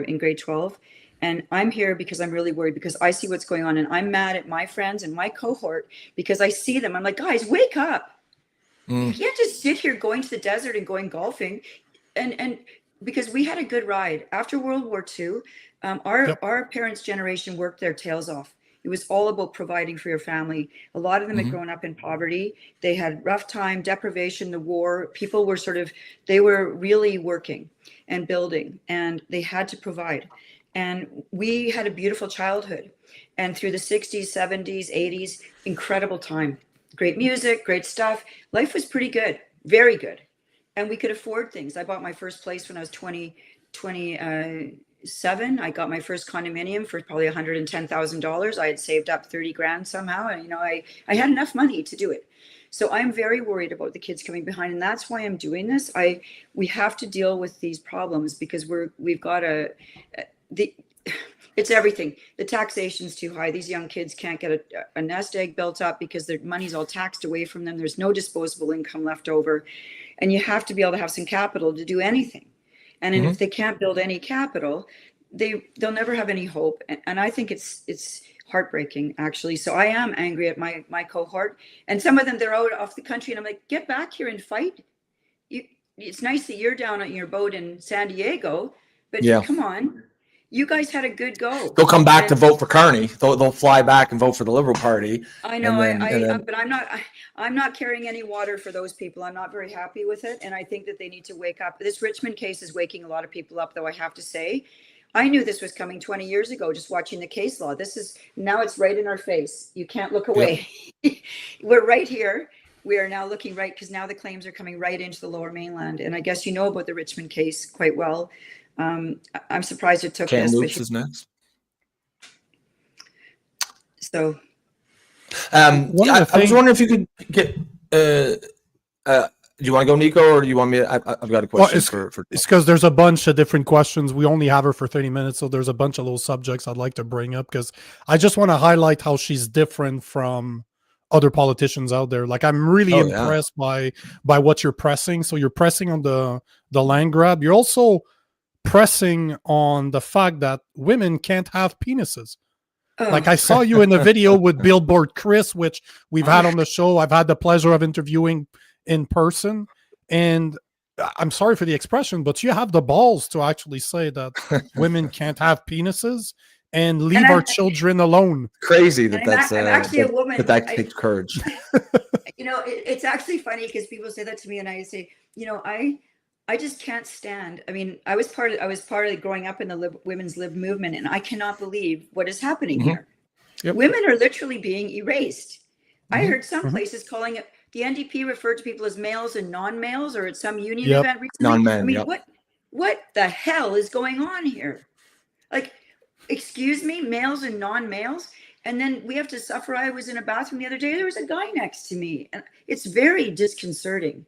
in grade 12. And I'm here because I'm really worried because I see what's going on. And I'm mad at my friends and my cohort because I see them. I'm like, guys, wake up. You can't just sit here going to the desert and going golfing. And because we had a good ride. After World War II, our parents' generation worked their tails off. It was all about providing for your family. A lot of them had grown up in poverty. They had rough time, deprivation, the war. People were they were really working and building, and they had to provide. And we had a beautiful childhood. And through the 60s, 70s, 80s, incredible time. Great music, great stuff. Life was pretty good, very good. And we could afford things. I bought my first place when I was 27. I got my first condominium for probably $110,000. I had saved up 30 grand somehow. And, I had enough money to do it. So I'm very worried about the kids coming behind. And that's why I'm doing this. We have to deal with these problems because we've got it's everything. The taxation's too high. These young kids can't get a nest egg built up because their money's all taxed away from them. There's no disposable income left over. And you have to be able to have some capital to do anything. And if they can't build any capital, they'll never have any hope. And I think it's heartbreaking, actually. So I am angry at my cohort. And some of them, they're out off the country. And I'm like, get back here and fight. It's nice that you're down on your boat in San Diego, but come on. You guys had a good go. They'll come back to vote for Carney. They'll fly back and vote for the Liberal Party. I know, but I'm not carrying any water for those people. I'm not very happy with it, and I think that they need to wake up. This Richmond case is waking a lot of people up, though. I have to say, I knew this was coming 20 years ago. Just watching the case law, now it's right in our face. You can't look away. Yep. We're right here. We are now looking right because now the claims are coming right into the Lower Mainland, and I guess you know about the Richmond case quite well. I'm surprised it took this. Kamloops is next. So, I was wondering if you could get. Do you want to go, Nico, or do you want me? I've got a question for. It's because there's a bunch of different questions. We only have her for 30 minutes, so there's a bunch of little subjects I'd like to bring up because I just want to highlight how she's different from other politicians out there. Like I'm really impressed by what you're pressing. So you're pressing on the land grab. You're also pressing on the fact that women can't have penises. Like I saw you in the video with Billboard Chris, which we've had on the show. I've had the pleasure of interviewing in person, and I'm sorry for the expression, but you have the balls to actually say that women can't have penises and leave our children alone. Crazy that's I'm actually a woman. That takes courage. It's actually funny because people say that to me, and I say, I just can't stand. I mean, I was part of growing up in the women's lib movement, and I cannot believe what is happening here. Women are literally being erased. I heard some Mhm. places calling it, the NDP referred to people as males and non-males, or at some union Yep. event recently. Non-men, I mean, yep. what the hell is going on here? Like, excuse me, males and non-males? And then we have to suffer. I was in a bathroom the other day. There was a guy next to me, and it's very disconcerting.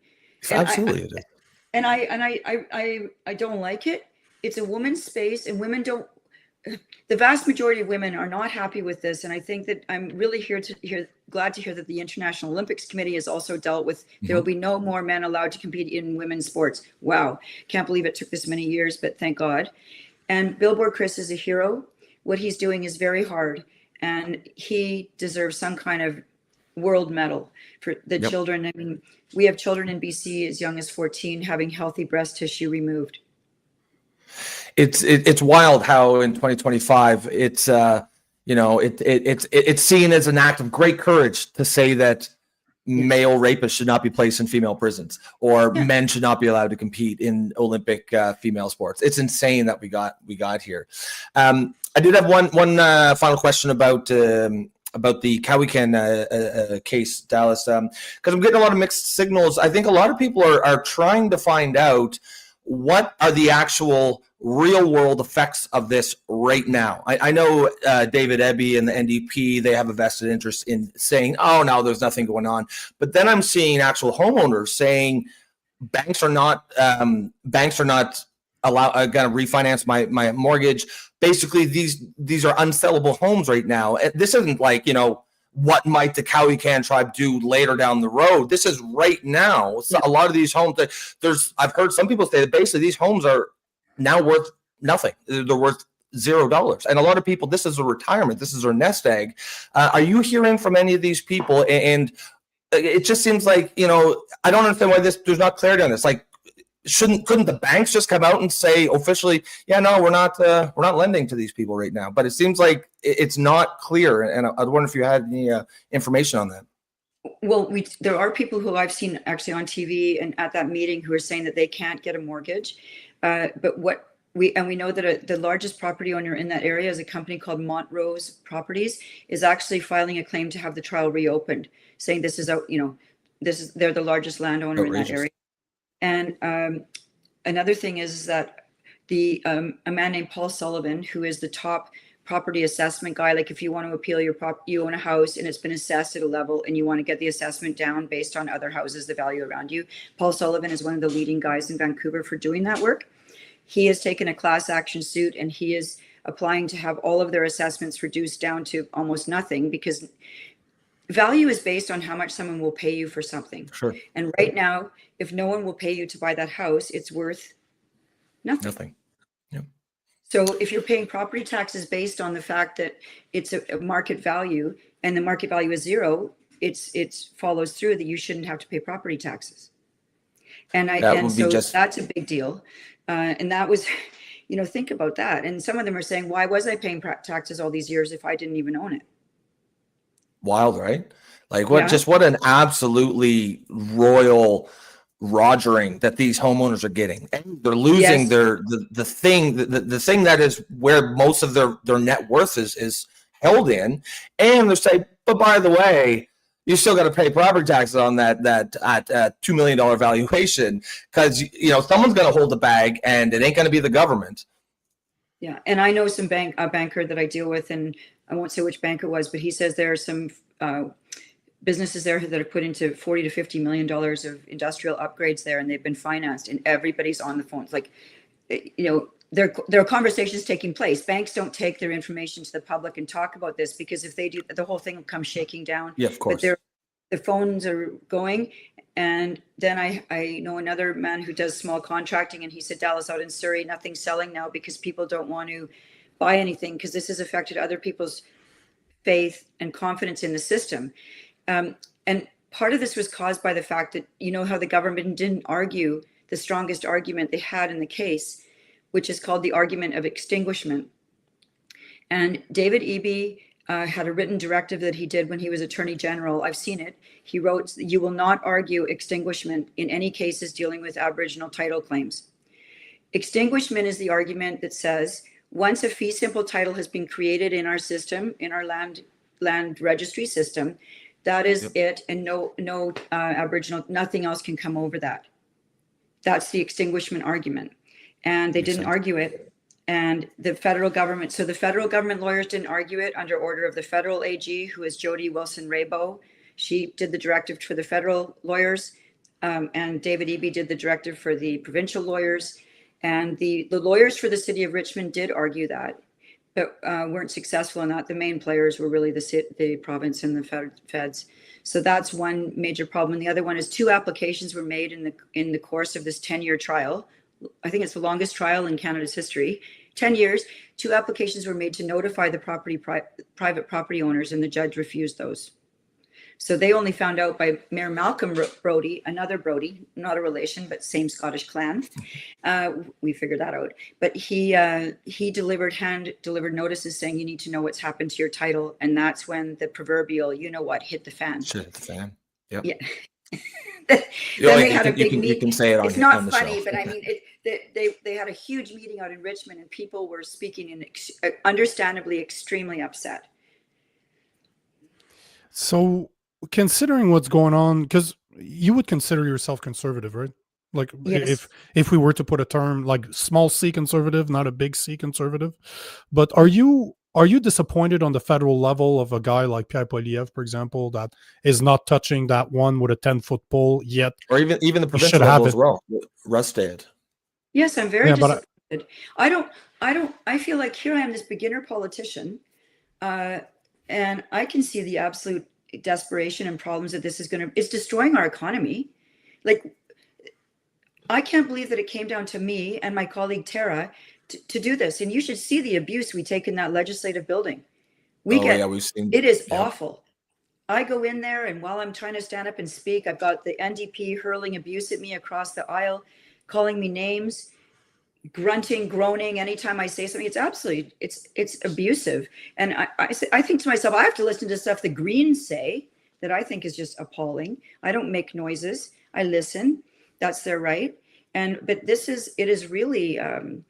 And Absolutely, it is. And I don't like it. It's a woman's space, and women don't. The vast majority of women are not happy with this, and I think that I'm really glad to hear that the International Olympics Committee has also dealt with. There will be no more men allowed to compete in women's sports. Wow, can't believe it took this many years, but thank God. And Billboard Chris is a hero. What he's doing is very hard, and he deserves some kind of world medal for the children. I mean, we have children in BC as young as 14 having healthy breast tissue removed. It's wild how in 2025 it's it's seen as an act of great courage to say that male rapists should not be placed in female prisons, or men should not be allowed to compete in Olympic female sports. It's insane that we got here. I did have one final question about the Cowichan case, Dallas, because I'm getting a lot of mixed signals. I think a lot of people are trying to find out what are the actual real world effects of this right now. I know David Eby and the NDP, they have a vested interest in saying, oh, no, there's nothing going on. But then I'm seeing actual homeowners saying banks are not going to refinance my mortgage. Basically, these are unsellable homes right now. This isn't like, what might the Cowichan tribe do later down the road? This is right now. So a lot of these homes, I've heard some people say that basically these homes are now worth nothing. They're worth $0. And a lot of people, this is a retirement. This is their nest egg. Are you hearing from any of these people? And it just seems like, I don't understand why there's not clarity on this. Like, couldn't the banks just come out and say officially, yeah, no, we're not lending to these people right now? But it seems like it's not clear. And I wonder if you had any information on that. Well, there are people who I've seen actually on TV and at that meeting who are saying that they can't get a mortgage. But we know that the largest property owner in that area is a company called Montrose Properties, is actually filing a claim to have the trial reopened, saying they're the largest landowner in that area. And another thing is that a man named Paul Sullivan, who is the top property assessment guy, like if you want to appeal you own a house and it's been assessed at a level and you want to get the assessment down based on other houses, the value around you, Paul Sullivan is one of the leading guys in Vancouver for doing that work. He has taken a class action suit and he is applying to have all of their assessments reduced down to almost nothing, because value is based on how much someone will pay you for something. Sure. And right now, if no one will pay you to buy that house, it's worth nothing. Yeah. So if you're paying property taxes based on the fact that it's a market value and the market value is zero, it follows through that you shouldn't have to pay property taxes. And that's a big deal. And that was, think about that. And some of them are saying, why was I paying taxes all these years if I didn't even own it? Wild, right? Like what an absolutely royal rogering that these homeowners are getting. And they're losing the thing that is where most of their net worth is held in. And they're saying, but by the way, you still got to pay property taxes on that at $2 million valuation, because someone's going to hold the bag and it ain't going to be the government. Yeah, and I know a banker that I deal with, and I won't say which bank it was, but he says there are some businesses there that have put into $40 to $50 million of industrial upgrades there, and they've been financed, and everybody's on the phone. It's like, there are conversations taking place. Banks don't take their information to the public and talk about this, because if they do, the whole thing will come shaking down. Yeah, of course. But the phones are going. And then I know another man who does small contracting, and he said, Dallas, out in Surrey, nothing's selling now because people don't want to buy anything, because this has affected other people's faith and confidence in the system. And part of this was caused by the fact that, how the government didn't argue the strongest argument they had in the case, which is called the argument of extinguishment. And David Eby had a written directive that he did when he was Attorney General. I've seen it. He wrote, you will not argue extinguishment in any cases dealing with Aboriginal title claims. Extinguishment is the argument that says, once a fee simple title has been created in our system, in our land land registry system. That is it, and no Aboriginal, nothing else can come over that. That's the extinguishment argument, and they didn't argue it. And the federal government, so the federal government lawyers didn't argue it under order of the federal AG, who is Jody Wilson-Raybould. She did the directive for the federal lawyers, and David Eby did the directive for the provincial lawyers. And the lawyers for the city of Richmond did argue that, but weren't successful in that. The main players were really the province and the feds. So that's one major problem. And the other one is 2 applications were made in the course of this 10-year trial. I think it's the longest trial in Canada's history. 10 years, 2 applications were made to notify the private property owners, and the judge refused those. So they only found out by Mayor Malcolm Brodie, another Brodie, not a relation, but same Scottish clan. We figured that out. But he hand-delivered notices saying you need to know what's happened to your title, and that's when the proverbial, you know what, hit the fan. Shit hit the fan. Yep. Yeah. Then they had a big meeting. You can say it on, it's not on the funny, show. but I mean, they had a huge meeting out in Richmond, and people were speaking and understandably extremely upset. So, considering what's going on, because you would consider yourself conservative, right? Like, Yes. if we were to put a term like small C conservative, not a big C conservative, but are you disappointed on the federal level of a guy like Pierre Poilievre, for example, that is not touching that one with a 10-foot pole yet? Or even the provincial should have level it. as well. Rusted. Yes, I'm very Yeah, but disappointed. I feel like here I am, this beginner politician, and I can see the absolute desperation and problems that this is it's destroying our economy. Like, I can't believe that it came down to me and my colleague Tara to do this. And you should see the abuse we take in that legislative building. We've seen it is awful. I go in there, and while I'm trying to stand up and speak, I've got the NDP hurling abuse at me across the aisle, calling me names, grunting, groaning anytime I say something. It's absolutely, it's abusive. And I think to myself, I have to listen to stuff the Greens say that I think is just appalling. I don't make noises. I listen. That's their right. But it is really, and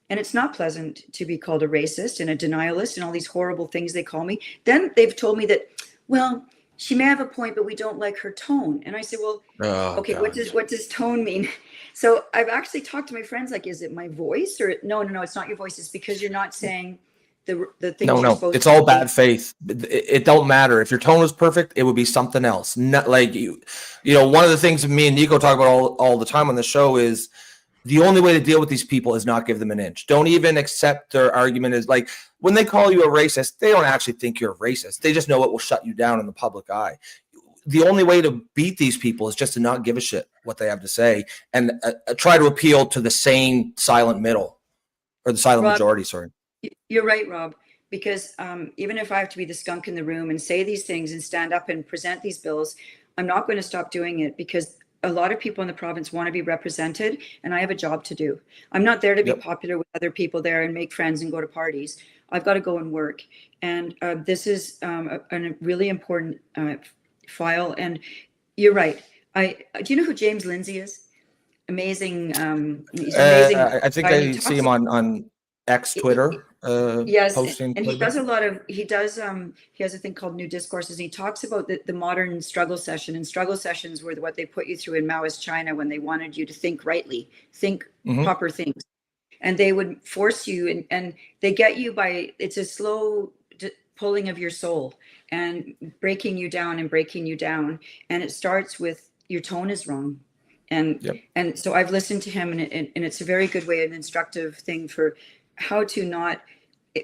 it's not pleasant to be called a racist and a denialist and all these horrible things they call me. Then they've told me that, well, she may have a point, but we don't like her tone. And I say, well, okay, God. What does tone mean? So I've actually talked to my friends, like, is it my voice? Or no, it's not your voice. It's because you're not saying the things you're supposed to. It's all bad faith. It don't matter. If your tone was perfect, it would be something else. Not like you know, one of the things me and Nico talk about all the time on the show is the only way to deal with these people is not give them an inch. Don't even accept their argument as like when they call you a racist, they don't actually think you're a racist. They just know it will shut you down in the public eye. The only way to beat these people is just to not give a shit what they have to say and try to appeal to the sane silent middle or the silent majority. Sorry. You're right, Rob, because even if I have to be the skunk in the room and say these things and stand up and present these bills, I'm not going to stop doing it because a lot of people in the province want to be represented, and I have a job to do. I'm not there to be popular with other people there and make friends and go to parties. I've got to go and work. And this is a really important file. And you're right. Do you know who James Lindsay is? Amazing. He's amazing. I think I see him on X Twitter. Yes, posting and he does a lot of, he has a thing called New Discourses, and he talks about the modern struggle session, and struggle sessions were what they put you through in Maoist China when they wanted you to think rightly, think proper things. And they would force you, and they get you by, it's a slow pulling of your soul and breaking you down. And it starts with your tone is wrong. And so I've listened to him, and it's a very good way, an instructive thing for how to not,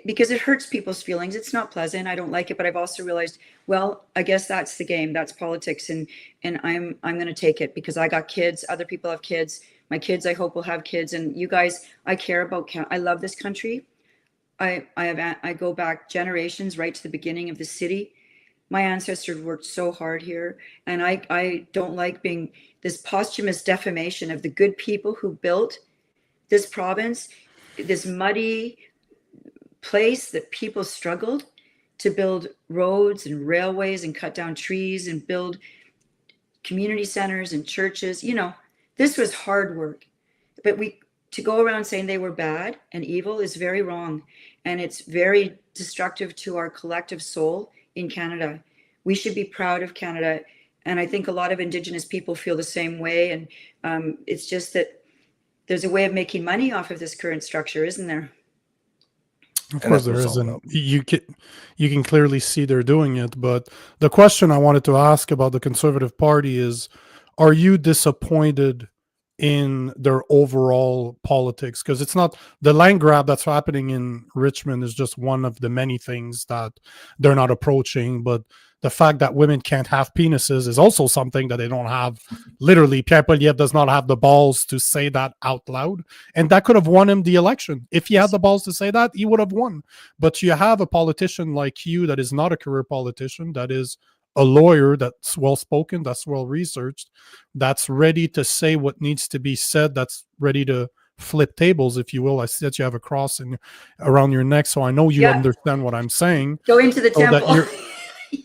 because it hurts people's feelings. It's not pleasant. I don't like it, but I've also realized, well, I guess that's the game. That's politics. And I'm going to take it because I got kids. Other people have kids. My kids, I hope, will have kids. And you guys, I care about, I love this country. I go back generations right to the beginning of the city. My ancestors worked so hard here. And I don't like being this posthumous defamation of the good people who built this province, this muddy place that people struggled to build roads and railways and cut down trees and build community centers and churches. You know, this was hard work. But to go around saying they were bad and evil is very wrong. And it's very destructive to our collective soul in Canada. We should be proud of Canada. And I think a lot of Indigenous people feel the same way. And it's just that there's a way of making money off of this current structure, isn't there? Of course there is, and you can clearly see they're doing it. But the question I wanted to ask about the Conservative Party is, are you disappointed in their overall politics? Because it's not the land grab that's happening in Richmond is just one of the many things that they're not approaching, but the fact that women can't have penises is also something that they don't have. Literally, Pierre Poilievre does not have the balls to say that out loud, and that could have won him the election. If he had the balls to say that, he would have won. But you have a politician like you that is not a career politician, that is a lawyer, that's well-spoken, that's well-researched, that's ready to say what needs to be said, that's ready to flip tables, if you will. I see that you have a cross around your neck, so I know you understand what I'm saying. Go into the temple.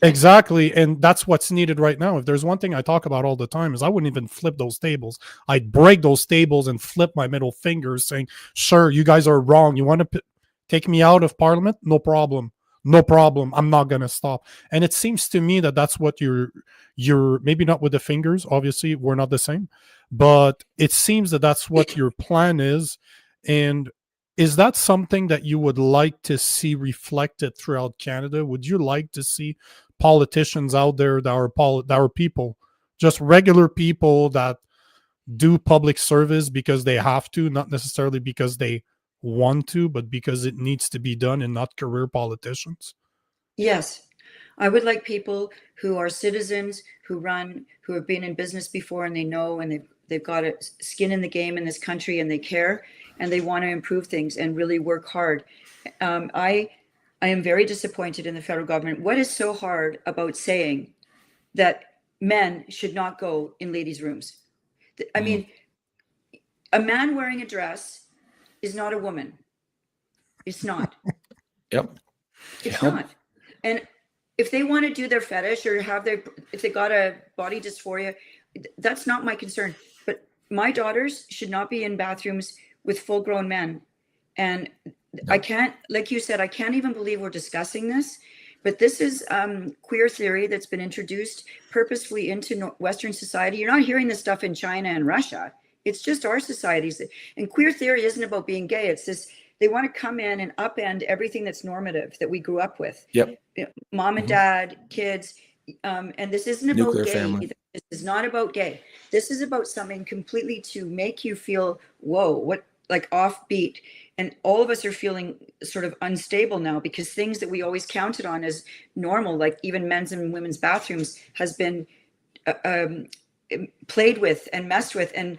Exactly, and that's what's needed right now. If there's one thing I talk about all the time is I wouldn't even flip those tables. I'd break those tables and flip my middle fingers saying, sure, you guys are wrong. You want to take me out of Parliament? No problem. No problem. I'm not going to stop. And it seems to me that that's what you're maybe not with the fingers. Obviously, we're not the same. But it seems that that's what your plan is. And is that something that you would like to see reflected throughout Canada? Would you like to see politicians out there that are people, just regular people that do public service because they have to, not necessarily because they want to, but because it needs to be done, and not career politicians? Yes. I would like people who are citizens, who have been in business before, and they know, and they've got a skin in the game in this country, and they care, and they want to improve things and really work hard. I am very disappointed in the federal government. What is so hard about saying that men should not go in ladies' rooms? I mean, a man wearing a dress is not a woman. It's not. It's not. And if they want to do their fetish or if they got a body dysphoria, that's not my concern. But my daughters should not be in bathrooms with full-grown men. And I can't, like you said, I can't even believe we're discussing this. But this is queer theory that's been introduced purposefully into Western society. You're not hearing this stuff in China and Russia. It's just our societies. And queer theory isn't about being gay. It's this, they want to come in and upend everything that's normative that we grew up with. Mom and dad, kids. And this isn't about Nuclear gay family. either. This is not about gay. This is about something completely to make you feel, whoa, what, like offbeat. And all of us are feeling sort of unstable now because things that we always counted on as normal, like even men's and women's bathrooms, has been played with and messed with. And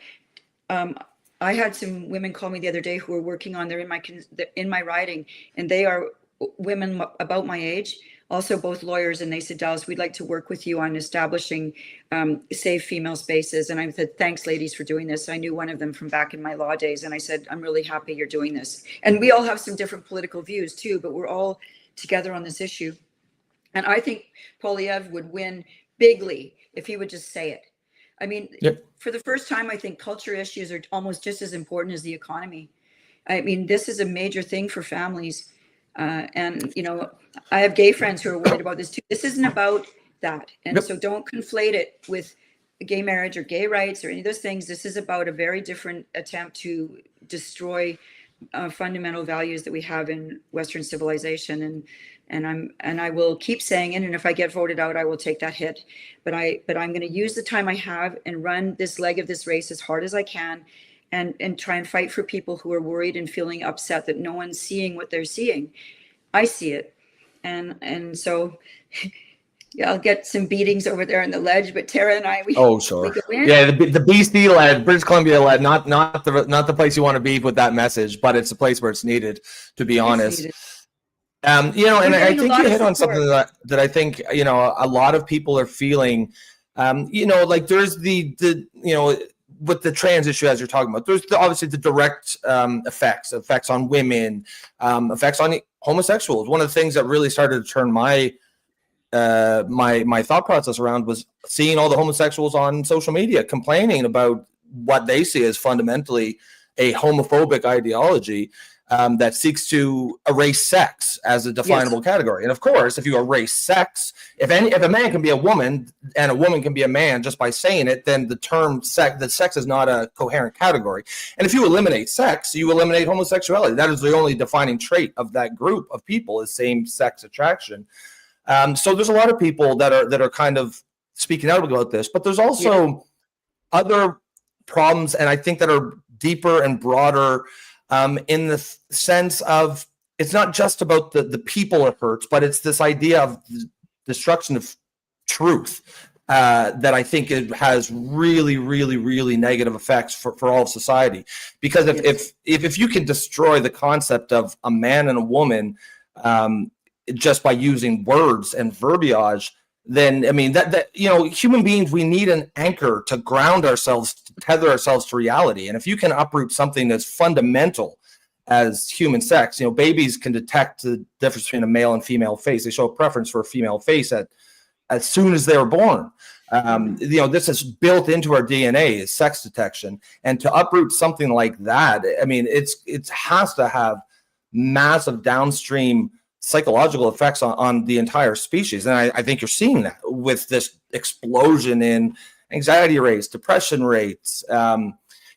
I had some women call me the other day who were working on, they're in my riding, and they are women about my age, also both lawyers, and they said, Dallas, we'd like to work with you on establishing safe female spaces. And I said, thanks, ladies, for doing this. I knew one of them from back in my law days, and I said, I'm really happy you're doing this. And we all have some different political views too, but we're all together on this issue. And I think Poilievre would win bigly if he would just say it. I mean, for the first time, I think culture issues are almost just as important as the economy. I mean, this is a major thing for families. And, you know, I have gay friends who are worried about this too. This isn't about that. And so don't conflate it with gay marriage or gay rights or any of those things. This is about a very different attempt to destroy fundamental values that we have in Western civilization. And I will keep saying it. And if I get voted out, I will take that hit. But I'm going to use the time I have and run this leg of this race as hard as I can, and try and fight for people who are worried and feeling upset that no one's seeing what they're seeing. I see it. And so yeah, I'll get some beatings over there on the ledge, but Tara and I, we go in. Yeah, the BC led, British Columbia led, not the place you want to be with that message, but it's a place where it's needed, to be honest. You know, and I think you hit on something that I think, you know, a lot of people are feeling, you know, like there's the you know, with the trans issue, as you're talking about, there's obviously the direct effects on women, effects on homosexuals. One of the things that really started to turn my thought process around was seeing all the homosexuals on social media complaining about what they see as fundamentally a homophobic ideology. that seeks to erase sex as a definable category. And of course, if you erase sex, if a man can be a woman and a woman can be a man just by saying it, then the term sex is not a coherent category. And if you eliminate sex, you eliminate homosexuality. That is the only defining trait of that group of people, is same-sex attraction. So there's a lot of people that are kind of speaking out about this, but there's also other problems, and I think that are deeper and broader, in the sense of, it's not just about the people it hurts, but it's this idea of the destruction of truth that I think it has really, really, really negative effects for all of society. Because if you can destroy the concept of a man and a woman just by using words and verbiage, then I mean that human beings, we need an anchor to ground ourselves, to tether ourselves to reality. And if you can uproot something as fundamental as human sex, babies can detect the difference between a male and female face. They show a preference for a female face as soon as they were born. This is built into our DNA, is sex detection. And to uproot something like that, I mean, it has to have massive downstream psychological effects on the entire species. And I think you're seeing that with this explosion in anxiety rates, depression rates, and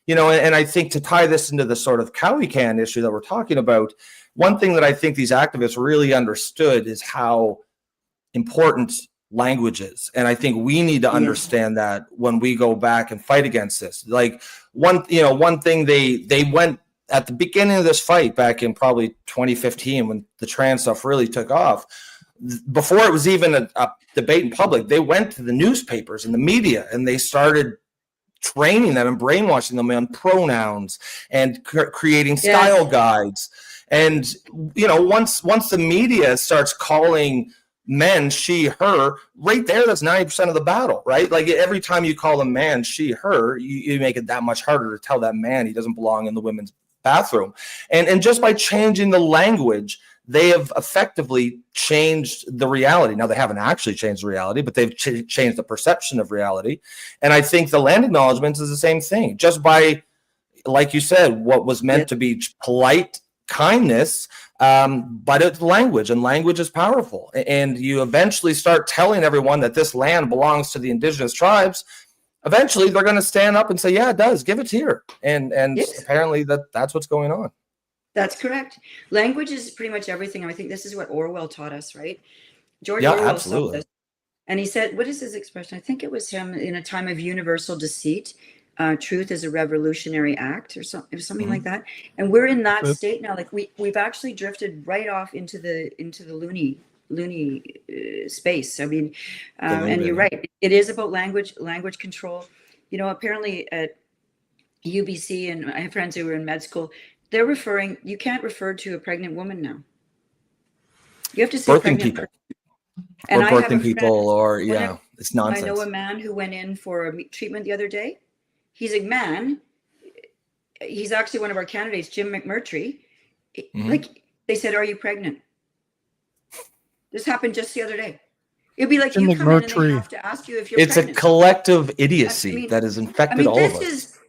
I think to tie this into the sort of cowie can issue that we're talking about, one thing that I think these activists really understood is how important language is. And I think we need to understand that when we go back and fight against this. Like one thing they went at the beginning of this fight back in probably 2015, when the trans stuff really took off, before it was even a debate in public, they went to the newspapers and the media and they started training them and brainwashing them on pronouns and creating style guides. And, once the media starts calling men she, her, right there, that's 90% of the battle, right? Like every time you call a man she, her, you make it that much harder to tell that man he doesn't belong in the women's bathroom. And just by changing the language, they have effectively changed the reality. Now, they haven't actually changed the reality, but they've changed the perception of reality. And I think the land acknowledgements is the same thing. Just by, like you said, what was meant to be polite kindness, but it's language, and language is powerful. And you eventually start telling everyone that this land belongs to the indigenous tribes. Eventually, they're going to stand up and say, yeah, it does. Give it here. And apparently that's what's going on. That's correct. Language is pretty much everything. I think this is what Orwell taught us, right? George Orwell absolutely. taught us. And he said, what is his expression? I think it was him, in a time of universal deceit, truth is a revolutionary act, or something like that. And we're in that state now. Like we've actually drifted right off into the loony space. I mean, and you're right. It is about language control. Apparently at UBC, and I have friends who were in med school, you can't refer to a pregnant woman now. You have to say birthing people. And or birthing people, or it's nonsense. I know a man who went in for a treatment the other day. He's a man. He's actually one of our candidates, Jim McMurtry. Like they said, "Are you pregnant?" This happened just the other day. It'd be like you come in and they have to ask you if you're pregnant. It's a collective idiocy that has infected all of us.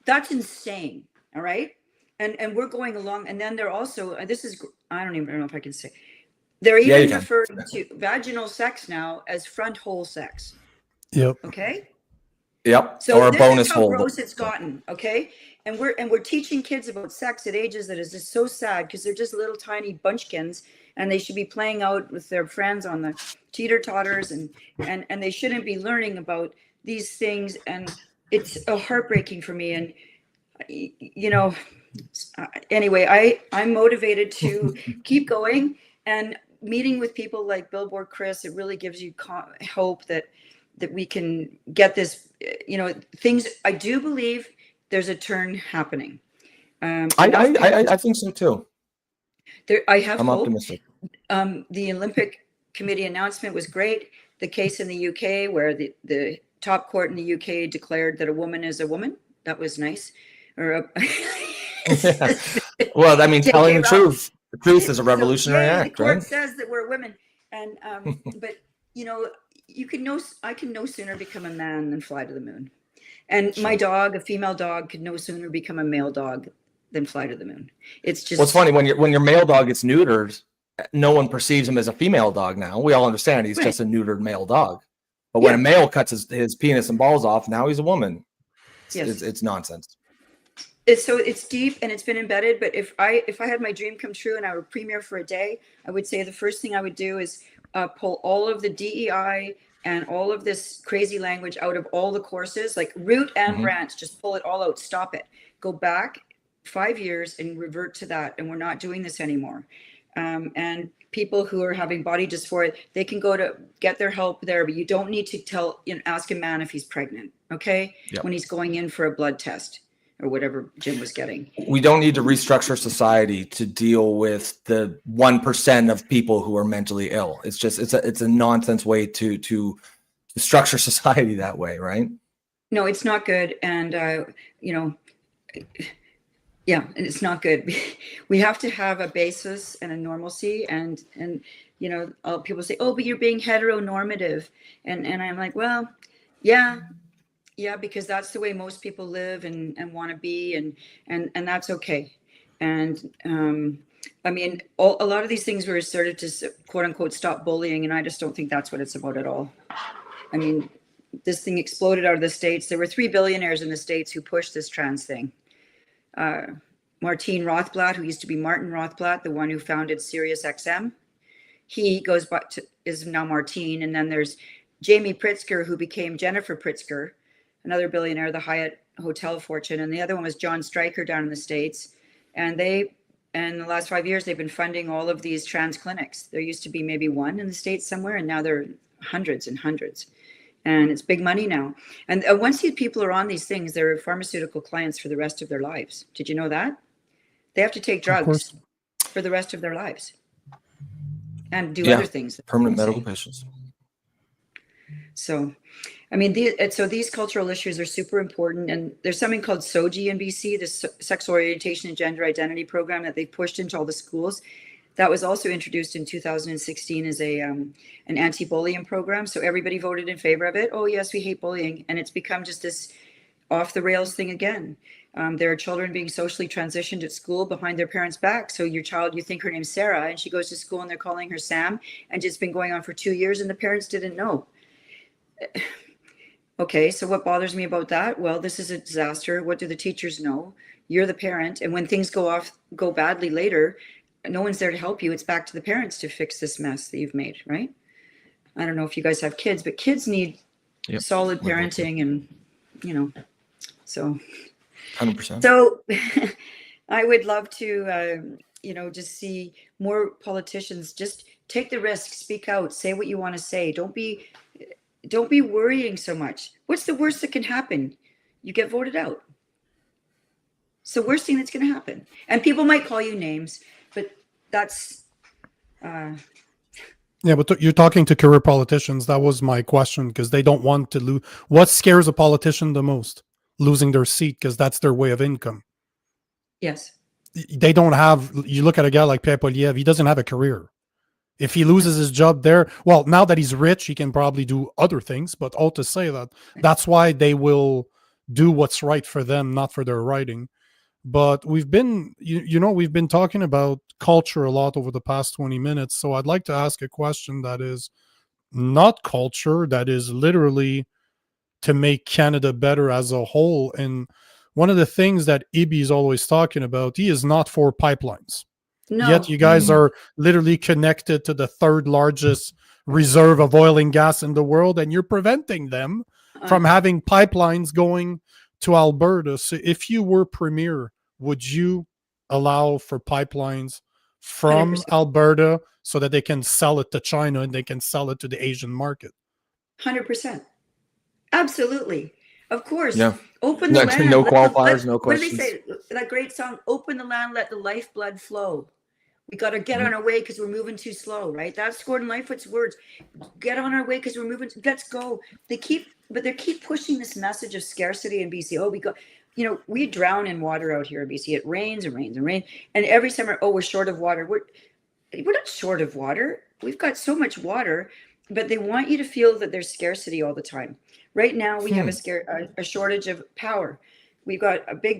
That's insane. All right. And we're going along. And then they're also, I don't even know if I can say, they're even referring to vaginal sex now as front hole sex. Yep. Okay. Yep. So or a bonus is how hole. Gross it's gotten. Okay. And we're teaching kids about sex at ages that is just so sad, because they're just little tiny bunchkins, and they should be playing out with their friends on the teeter-totters, and they shouldn't be learning about these things. And it's heartbreaking for me. And anyway, I'm motivated to keep going, and meeting with people like Billboard Chris, it really gives you hope that we can get this, things. I do believe there's a turn happening. I think so too. I'm hope. Optimistic. The Olympic Committee announcement was great. The case in the UK where the top court in the UK declared that a woman is a woman. That was nice. Well, I mean, telling the truth. The truth is a revolutionary act, right? The court says that we're women, and but I can no sooner become a man than fly to the moon. And my dog, a female dog, could no sooner become a male dog than fly to the moon. It's just. Well, it's funny when your male dog gets neutered, no one perceives him as a female dog now. We all understand he's just a neutered male dog. But when a male cuts his penis and balls off, now he's a woman. It's nonsense. It's deep and it's been embedded. But if I had my dream come true and I would premiere for a day, I would say the first thing I would do is pull all of the DEI and all of this crazy language out of all the courses, like root and branch, just pull it all out, stop it, go back 5 years and revert to that. And we're not doing this anymore. And people who are having body dysphoria, they can go to get their help there, but you don't need to ask a man if he's pregnant, okay? Yep. When he's going in for a blood test or whatever Jim was getting. We don't need to restructure society to deal with the 1% of people who are mentally ill. It's just, it's a nonsense way to structure society that way, right? No, it's not good. And, yeah, and it's not good. We have to have a basis and a normalcy, and people say, oh, but you're being heteronormative, and I'm like, well, yeah, because that's the way most people live and want to be, and that's okay. And I mean, a lot of these things were started to quote unquote stop bullying, and I just don't think that's what it's about at all. I mean, this thing exploded out of the States. There were 3 billionaires in the States who pushed this trans thing. Martine Rothblatt, who used to be Martin Rothblatt, the one who founded SiriusXM, he goes back to, is now Martine. And then there's Jamie Pritzker, who became Jennifer Pritzker, another billionaire, the Hyatt Hotel fortune. And the other one was John Stryker down in the States. And in the last 5 years, they've been funding all of these trans clinics. There used to be maybe one in the States somewhere, and now there are hundreds and hundreds. And it's big money now. And once these people are on these things, they're pharmaceutical clients for the rest of their lives. Did you know that? They have to take drugs for the rest of their lives and do other things. Permanent medical patients. So, I mean, these cultural issues are super important. And there's something called SOGI in BC, the Sexual Orientation and Gender Identity Program that they've pushed into all the schools. That was also introduced in 2016 as an anti-bullying program. So everybody voted in favor of it. Oh, yes, we hate bullying. And it's become just this off the rails thing again. There are children being socially transitioned at school behind their parents' back. So your child, you think her name's Sarah, and she goes to school and they're calling her Sam. And it's been going on for 2 years and the parents didn't know. Okay, so what bothers me about that? Well, this is a disaster. What do the teachers know? You're the parent. And when things go badly later, no one's there to help you. It's back to the parents to fix this mess that you've made, right? I don't know if you guys have kids, but kids need solid parenting and, so. 100%. So I would love to, just see more politicians just take the risk, speak out, say what you want to say. Don't be worrying so much. What's the worst that can happen? You get voted out. It's the worst thing that's going to happen. And people might call you names, but that's yeah, but you're talking to career politicians. That was my question, because they don't want to lose. What scares a politician the most? Losing their seat, because that's their way of income. Yes. They don't have, you look at a guy like Pierre Poilievre, he doesn't have a career. If he loses his job there, well, now that he's rich, he can probably do other things, but all to say that's why they will do what's right for them, not for their writing. But we've been, we've been talking about culture a lot over the past 20 minutes. So I'd like to ask a question that is not culture, that is literally to make Canada better as a whole. And one of the things that Ibi is always talking about, he is not for pipelines. No. Yet you guys are literally connected to the 3rd largest reserve of oil and gas in the world, and you're preventing them from having pipelines going to Alberta. So if you were premier, would you allow for pipelines from 100%. Alberta so that they can sell it to China and they can sell it to the Asian market? 100%. Absolutely. Of course. Yeah. Open the land. No qualifiers, no questions. What do they say? That great song, Open the Land, Let the Lifeblood Flow. We got to get on our way because we're moving too slow, right? That's Gordon Lightfoot's words. Get on our way because we're moving. Let's go. They keep pushing this message of scarcity in BC. Oh, we drown in water out here in BC. It rains and rains and rains. And every summer, we're short of water. We're not short of water. We've got so much water, but they want you to feel that there's scarcity all the time. Right now, we have a shortage of power. We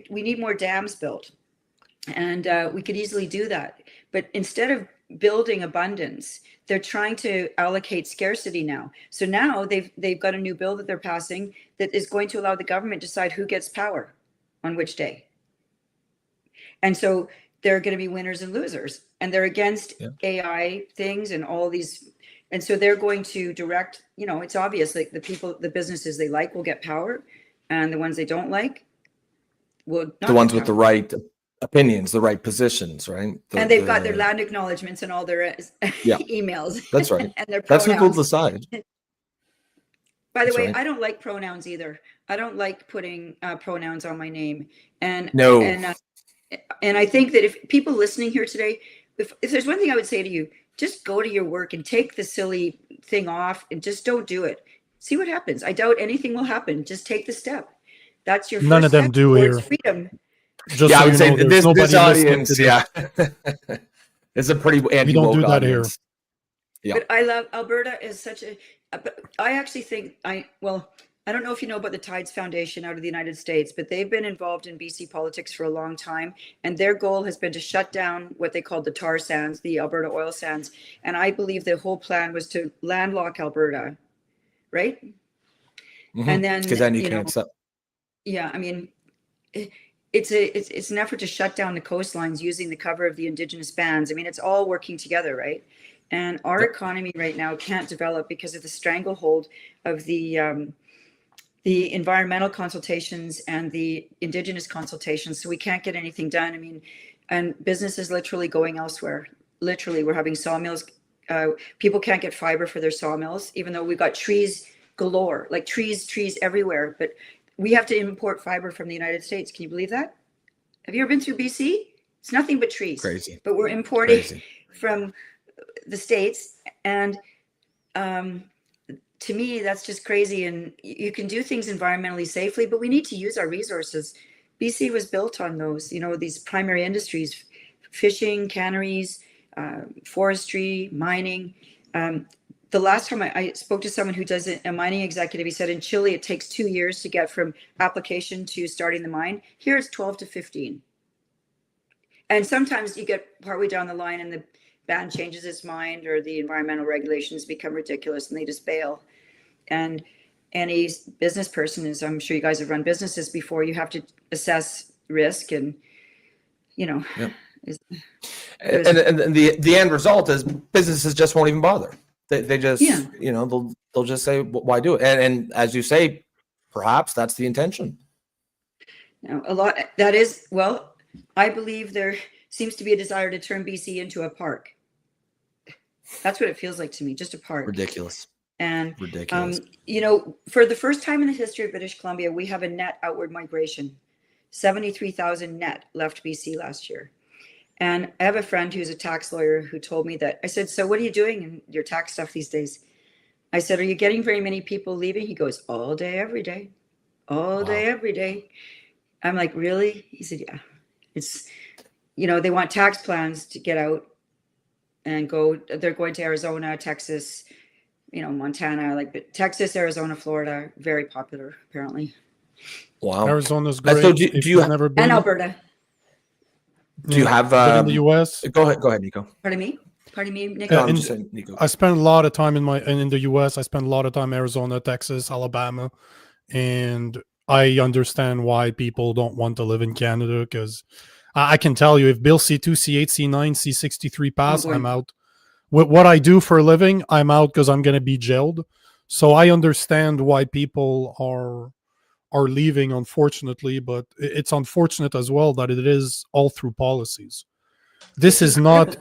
need more dams built. And we could easily do that. But instead of building abundance, they're trying to allocate scarcity now. So now they've got a new bill that they're passing that is going to allow the government to decide who gets power on which day. And so there are going to be winners and losers, and they're against AI things and all these. And so they're going to direct, you know, it's obvious, like the businesses they like will get power, and the ones they don't like will not. The ones with the right opinions, the right positions, right? And they've got their land acknowledgements and all their emails. That's right. And their that's pronouns. who will decide. By the That's way, right. I don't like pronouns either. I don't like putting pronouns on my name. And and I think that if people listening here today, if there's one thing I would say to you, just go to your work and take the silly thing off and just don't do it. See what happens. I doubt anything will happen. Just take the step. That's your None first of them step do towards here. freedom. Just yeah, so I would you say know, there's nobody this listening audience, to this. it's a pretty anti-woke We don't do that here. audience. Yeah. But I love Alberta is such a. But I actually think I don't know if you know about the Tides Foundation out of the United States, but they've been involved in BC politics for a long time, and their goal has been to shut down what they called the tar sands, the Alberta oil sands. And I believe the whole plan was to landlock Alberta, right? Mm-hmm. And then because then you can't accept. Yeah, I mean, it's an effort to shut down the coastlines using the cover of the Indigenous bands. I mean, it's all working together, right? And our economy right now can't develop because of the stranglehold of the environmental consultations and the Indigenous consultations. So we can't get anything done. I mean, and business is literally going elsewhere. Literally, we're having sawmills. People can't get fiber for their sawmills, even though we've got trees galore, like trees everywhere. But we have to import fiber from the United States. Can you believe that? Have you ever been through BC? It's nothing but trees. Crazy. But we're importing from the States. And to me, that's just crazy. And you can do things environmentally safely, but we need to use our resources. BC was built on those, you know, these primary industries, fishing, canneries, forestry, mining. The last time I spoke to someone who does a mining executive, he said in Chile, it takes 2 years to get from application to starting the mine. Here it's 12 to 15. And sometimes you get partway down the line and the band changes its mind or the environmental regulations become ridiculous and they just bail. And any business person, is, I'm sure you guys have run businesses before, you have to assess risk and, you know. Yep. And the end result is businesses just won't even bother. They just, you know, they'll just say, why do it? And as you say, perhaps that's the intention. Now, a lot, that is, well, I believe there seems to be a desire to turn BC into a park. That's what it feels like to me, just a park. Ridiculous. And, ridiculous. You know, for the first time in the history of British Columbia, we have a net outward migration. 73,000 net left BC last year. And I have a friend who's a tax lawyer who told me that. I said, so what are you doing in your tax stuff these days? I said, are you getting very many people leaving? He goes, all day, every day. All day, every day. I'm like, really? He said, yeah. It's, you know, they want tax plans to get out and go. They're going to Arizona, Texas, you know, Montana, like, but Texas, Arizona, Florida, very popular, apparently. Wow. Arizona's great. So do you have, never been? And Alberta. Do you have in the US? Go ahead, Nico. Pardon me, Nico. Nico. I spent a lot of time in the US. I spent a lot of time in Arizona, Texas, Alabama, and I understand why people don't want to live in Canada, because I can tell you, if Bill C2, C8, C9, C63 pass, I'm out. With what I do for a living, I'm out because I'm going to be jailed. So I understand why people are leaving, unfortunately, but it's unfortunate as well that it is all through policies. This is not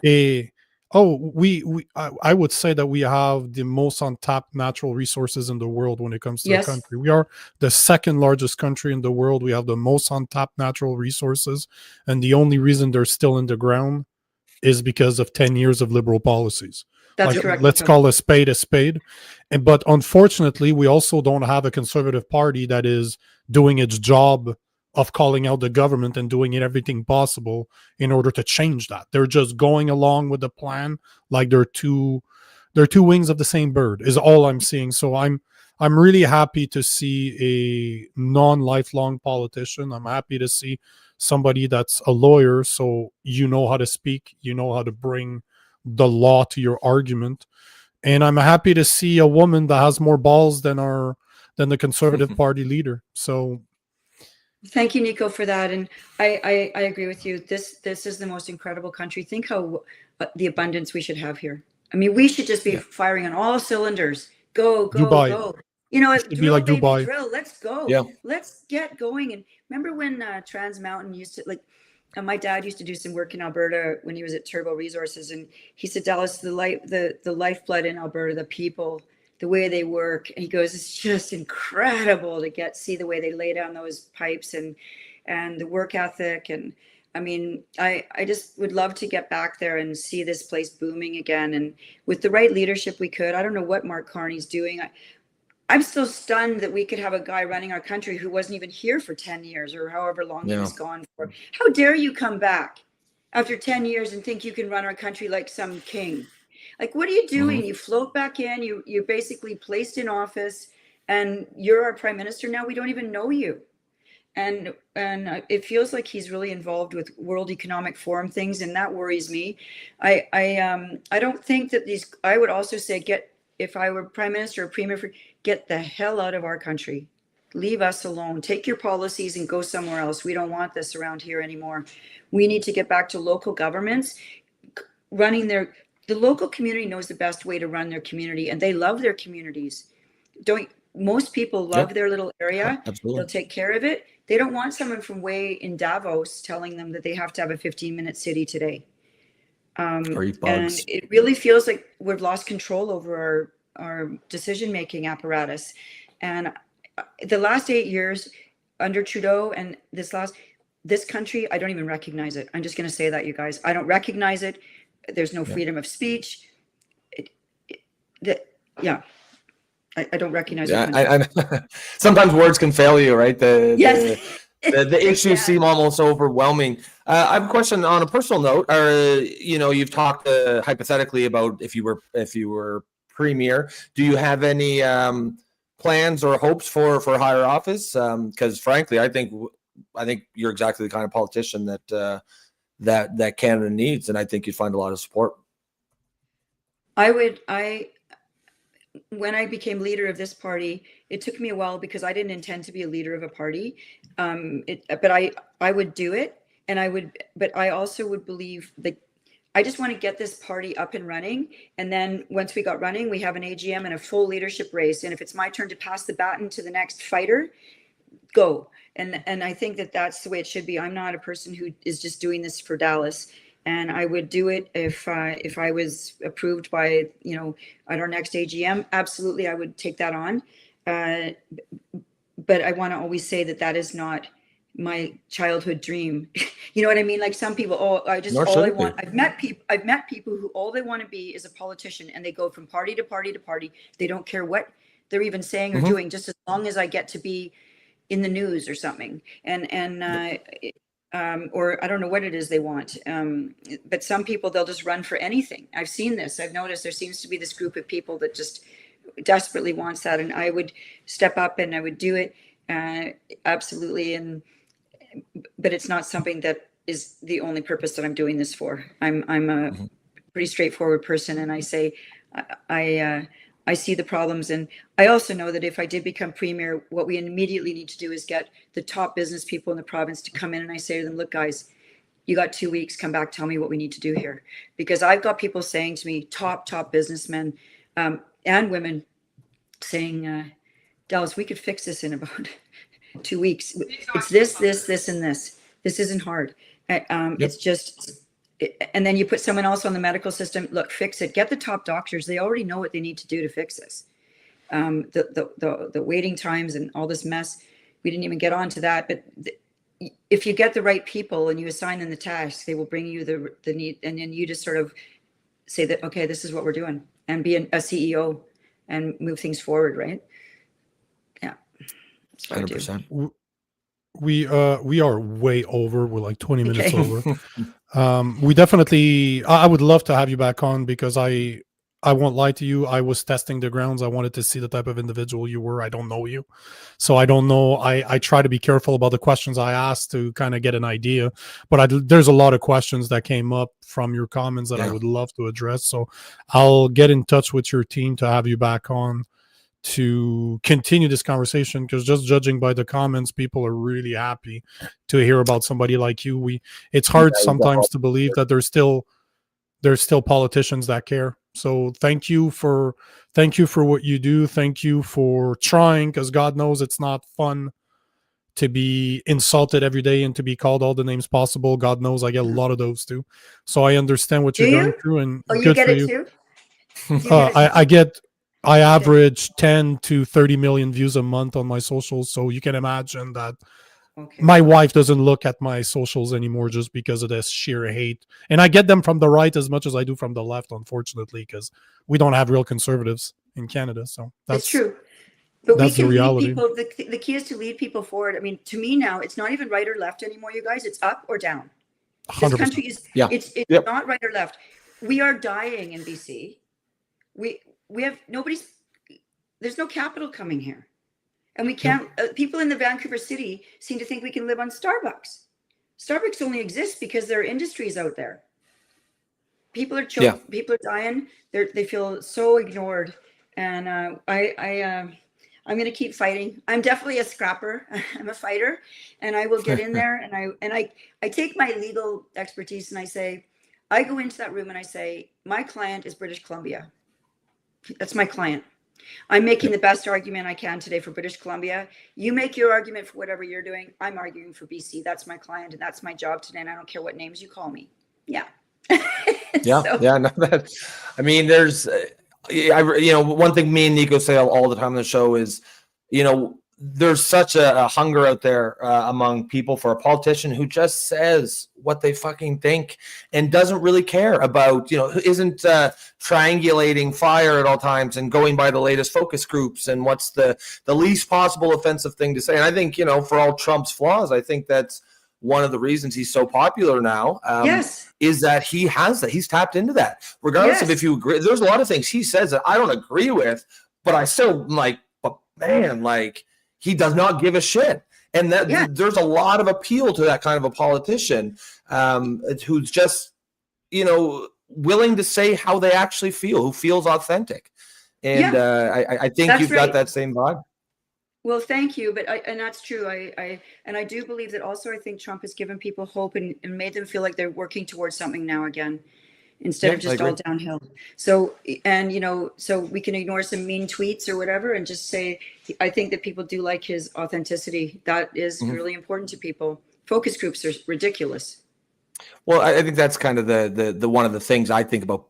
I would say that we have the most untapped natural resources in the world when it comes to the country. We are the second largest country in the world. We have the most untapped natural resources, and the only reason they're still in the ground is because of 10 years of liberal policies. That's correct. Let's call a spade a spade. But unfortunately, we also don't have a conservative party that is doing its job of calling out the government and doing everything possible in order to change that. They're just going along with the plan like they're two wings of the same bird, is all I'm seeing. So I'm I'm really happy to see a non-lifelong politician. I'm happy to see somebody that's a lawyer, so you know how to speak, you know how to bring the law to your argument. And I'm happy to see a woman that has more balls than the Conservative Party leader. So thank you, Nico, for that. And I agree with you. This is the most incredible country. Think how the abundance we should have here. I mean, we should just be firing on all cylinders. Go, go, Dubai. go. You know, It should be drill, like baby, Dubai. drill. Let's go. Yeah. Let's get going. And remember when Trans Mountain used to, like, my dad used to do some work in Alberta when he was at Turbo Resources, and he said, Dallas, the lifeblood in Alberta, the people, the way they work. And he goes, it's just incredible to see the way they lay down those pipes and the work ethic. And I mean, I just would love to get back there and see this place booming again. And with the right leadership, we could. I don't know what Mark Carney's doing. I'm still stunned that we could have a guy running our country who wasn't even here for 10 years or however long he was gone for. How dare you come back after 10 years and think you can run our country like some king? Like, what are you doing? You float back in, you're basically placed in office, and you're our prime minister now. We don't even know you. And it feels like he's really involved with World Economic Forum things, and that worries me. I don't think that I would also say, if I were prime minister or premier, get the hell out of our country. Leave us alone. Take your policies and go somewhere else. We don't want this around here anymore. We need to get back to local governments running the local community knows the best way to run their community, and they love their communities. Most people love their little area. Absolutely. They'll take care of it. They don't want someone from way in Davos telling them that they have to have a 15-minute city today. And it really feels like we've lost control over our decision-making apparatus. And the last 8 years under Trudeau and this country, I don't even recognize it. I'm just going to say that, you guys. I don't recognize it. There's no freedom of speech. I don't recognize it. Sometimes words can fail you, right? Yes. The issues seem almost overwhelming. I have a question on a personal note. You've talked hypothetically about if you were premier. Do you have any plans or hopes for higher office? Because frankly, I think you're exactly the kind of politician that Canada needs, and I think you'd find a lot of support. When I became leader of this party, it took me a while because I didn't intend to be a leader of a party. But I would do it, but I also would believe that I just want to get this party up and running. And then once we got running, we have an AGM and a full leadership race. And if it's my turn to pass the baton to the next fighter, go. And I think that that's the way it should be. I'm not a person who is just doing this for Dallas. And I would do it if I was approved by, at our next AGM. Absolutely, I would take that on. But I want to always say that is not my childhood dream. You know what I mean? Like some people, I've met people who all they want to be is a politician, and they go from party to party to party. They don't care what they're even saying or doing, just as long as I get to be in the news or something. Or I don't know what it is they want. But some people, they'll just run for anything. I've seen this. I've noticed there seems to be this group of people that just desperately wants that. And I would step up and I would do it. Absolutely. But it's not something that is the only purpose that I'm doing this for. I'm a pretty straightforward person. And I say, I see the problems. And I also know that if I did become premier, what we immediately need to do is get the top business people in the province to come in. And I say to them, look, guys, you got 2 weeks, come back, tell me what we need to do here. Because I've got people saying to me, top businessmen and women saying, Dallas, we could fix this in about 2 weeks. It's this, and this. This isn't hard. It's just... And then you put someone else on the medical system. Look, fix it. Get the top doctors. They already know what they need to do to fix this. The waiting times and all this mess. We didn't even get onto that. But if you get the right people and you assign them the tasks, they will bring you the need. And then you just sort of say that, okay, this is what we're doing, and be a CEO and move things forward, right? Yeah. 100%. We are way over. We're like 20 minutes over. We definitely, I would love to have you back on, because I I won't lie to you. I was testing the grounds. I wanted to see the type of individual you were. I don't know you. So I don't know. I try to be careful about the questions I ask to kind of get an idea. But there's a lot of questions that came up from your comments that I would love to address. So I'll get in touch with your team to have you back on to continue this conversation, because just judging by the comments, people are really happy to hear about somebody like you. It's hard sometimes to believe that there's still politicians that care. So thank you for what you do. Thank you for trying, because God knows it's not fun to be insulted every day and to be called all the names possible. God knows I get a lot of those too. So I understand what you're going through, and you get it too? I average 10 to 30 million views a month on my socials. So you can imagine that my wife doesn't look at my socials anymore just because of this sheer hate. And I get them from the right as much as I do from the left, unfortunately, because we don't have real conservatives in Canada. So that's true. But that's we can the reality. lead people. The key is to lead people forward. I mean, to me now, it's not even right or left anymore, you guys. It's up or down. 100%. This country is it's not right or left. We are dying in BC. We have there's no capital coming here. And we can't, people in the Vancouver city seem to think we can live on Starbucks. Starbucks only exists because there are industries out there. People are choking, people are dying. They feel so ignored. And I'm going to keep fighting. I'm definitely a scrapper. I'm a fighter, and I will get in there. And I take my legal expertise and I go into that room and I say, my client is British Columbia. That's my client. I'm making the best argument I can today for British Columbia. You make your argument for whatever you're doing. I'm arguing for BC. That's my client, and that's my job today. And I don't care what names you call me. Yeah. No, I mean, there's, one thing me and Nico say all the time on the show is, there's such a hunger out there among people for a politician who just says what they fucking think and doesn't really care about, isn't triangulating fire at all times and going by the latest focus groups and what's the least possible offensive thing to say. And I think, for all Trump's flaws, I think that's one of the reasons he's so popular now. Is that he has that. He's tapped into that. Regardless of if you agree, there's a lot of things he says that I don't agree with, but I still he does not give a shit. And that there's a lot of appeal to that kind of a politician who's just, willing to say how they actually feel, who feels authentic. And I think you've got that same vibe. Well, thank you. But and that's true. I do believe that also. I think Trump has given people hope and made them feel like they're working towards something now again, instead of just all downhill. So, so we can ignore some mean tweets or whatever and just say, I think that people do like his authenticity. That is really important to people. Focus groups are ridiculous. Well, I think that's kind of the one of the things I think about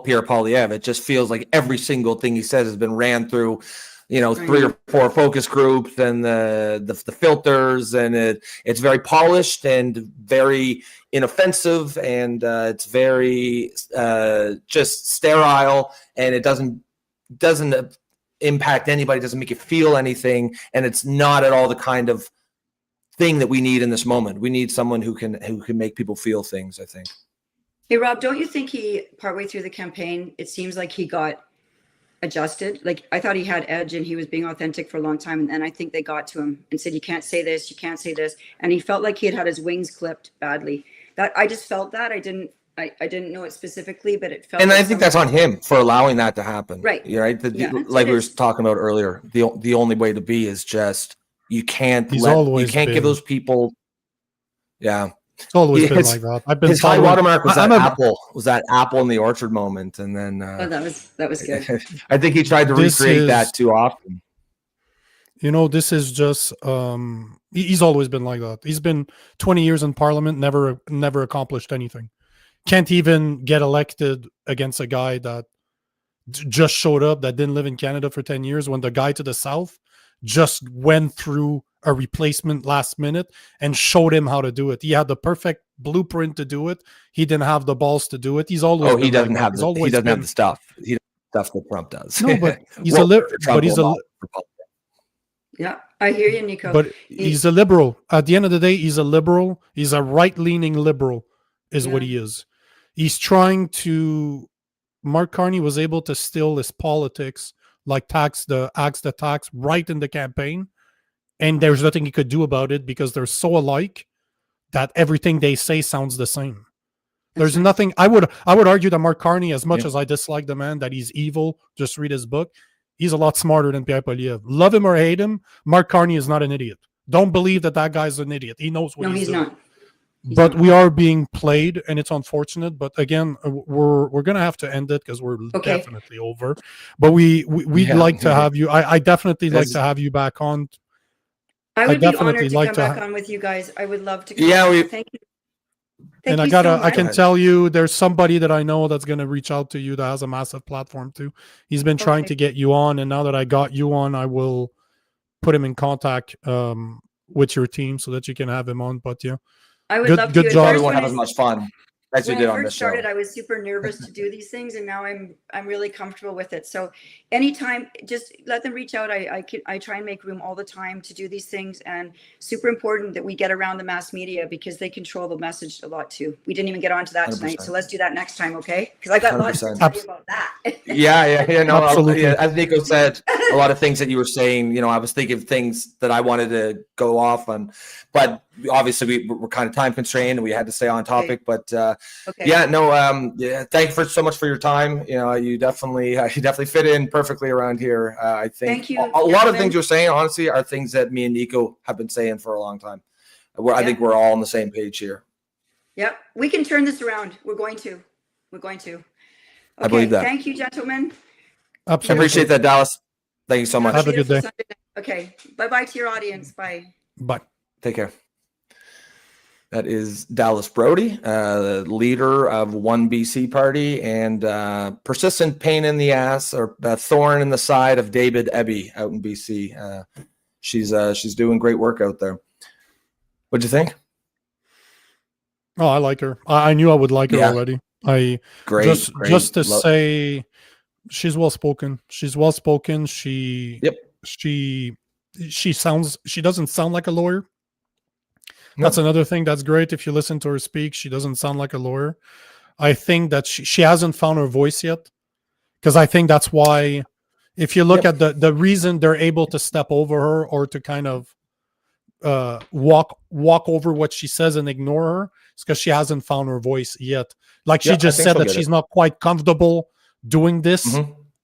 Pierre Poilievre. It just feels like every single thing he says has been ran through, 3 or 4 focus groups and the filters, and it's very polished and very inoffensive, and it's very just sterile, and it doesn't impact anybody, doesn't make you feel anything, and it's not at all the kind of thing that we need in this moment. We need someone who can make people feel things, I think. Hey Rob, don't you think he partway through the campaign, it seems like he got adjusted? Like, I thought he had edge and he was being authentic for a long time, and then I think they got to him and said, you can't say this, you can't say this, and he felt like he had his wings clipped badly. That I just felt that. I didn't know it specifically, but it felt. And I think that's on him for allowing that to happen. Right. You're right. Like we were talking about earlier, the only way to be is just you can't give those people. Yeah. It's always been like that. His high watermark was that apple in the orchard moment, and then that was good. I think he tried to recreate that too often. This is just he's always been like that. He's been 20 years in Parliament, never accomplished anything. Can't even get elected against a guy that just showed up, that didn't live in Canada for 10 years, when the guy to the south just went through a replacement last minute and showed him how to do it. He had the perfect blueprint to do it. He didn't have the balls to do it. He's always he doesn't have the stuff. He doesn't have stuff that Trump does. No, but yeah, I hear you, Nico. But he's a liberal. At the end of the day, he's a liberal. He's a right-leaning liberal, is what he is. He's trying to Mark Carney was able to steal his politics, like axe the tax, right in the campaign, and there's nothing he could do about it because they're so alike that everything they say sounds the same. There's nothing. I would argue that Mark Carney, as much as I dislike the man, that he's evil. Just read his book. He's a lot smarter than Pierre Poilievre. Love him or hate him, Mark Carney is not an idiot. Don't believe that guy's an idiot. He knows what he's doing. Not. But we are being played, and it's unfortunate. But again, we're gonna have to end it because we're definitely over. But we'd like to have you. I definitely like to have you back on. I would be honored to come back on with you guys. I would love to come on. Thank you. And I can tell you there's somebody that I know that's going to reach out to you that has a massive platform too. He's been trying to get you on, and now that I got you on, I will put him in contact with your team so that you can have him on. But yeah, I would love to. Good job. We won't have as much fun as we did on this show. When I first started, I was super nervous to do these things, and now I'm really comfortable with it. So anytime, just let them reach out. I try and make room all the time to do these things, and super important that we get around the mass media because they control the message a lot too. We didn't even get onto that 100%. Tonight, so let's do that next time, okay? Because I got 100%. lots to tell you about that. No, absolutely. As Nico said, a lot of things that you were saying, I was thinking of things that I wanted to go off on, but obviously we're kind of time constrained and we had to stay on topic. But thank you so much for your time. You definitely fit in perfectly around here. I think thank you, a lot of things you're saying, honestly, are things that me and Nico have been saying for a long time. I think we're all on the same page here. Yep, we can turn this around. We're going to. Okay, I believe that. Thank you, gentlemen. Absolutely. I appreciate that, Dallas. Thank you so much. Have a good day. Okay, bye-bye to your audience. Bye. Bye. Take care. That is Dallas Brodie, the leader of OneBC party and persistent pain in the ass or thorn in the side of David Eby out in BC. She's doing great work out there. What'd you think? Oh, I like her. I knew I would like her already. Great. Just to say, she's well spoken. She's well spoken. She doesn't sound like a lawyer. That's another thing that's great. If you listen to her speak, she doesn't sound like a lawyer. I think that she hasn't found her voice yet, because I think that's why, if you look at the reason they're able to step over her or to kind of walk over what she says and ignore her, it's because she hasn't found her voice yet. Like she just said that she's not quite comfortable doing this,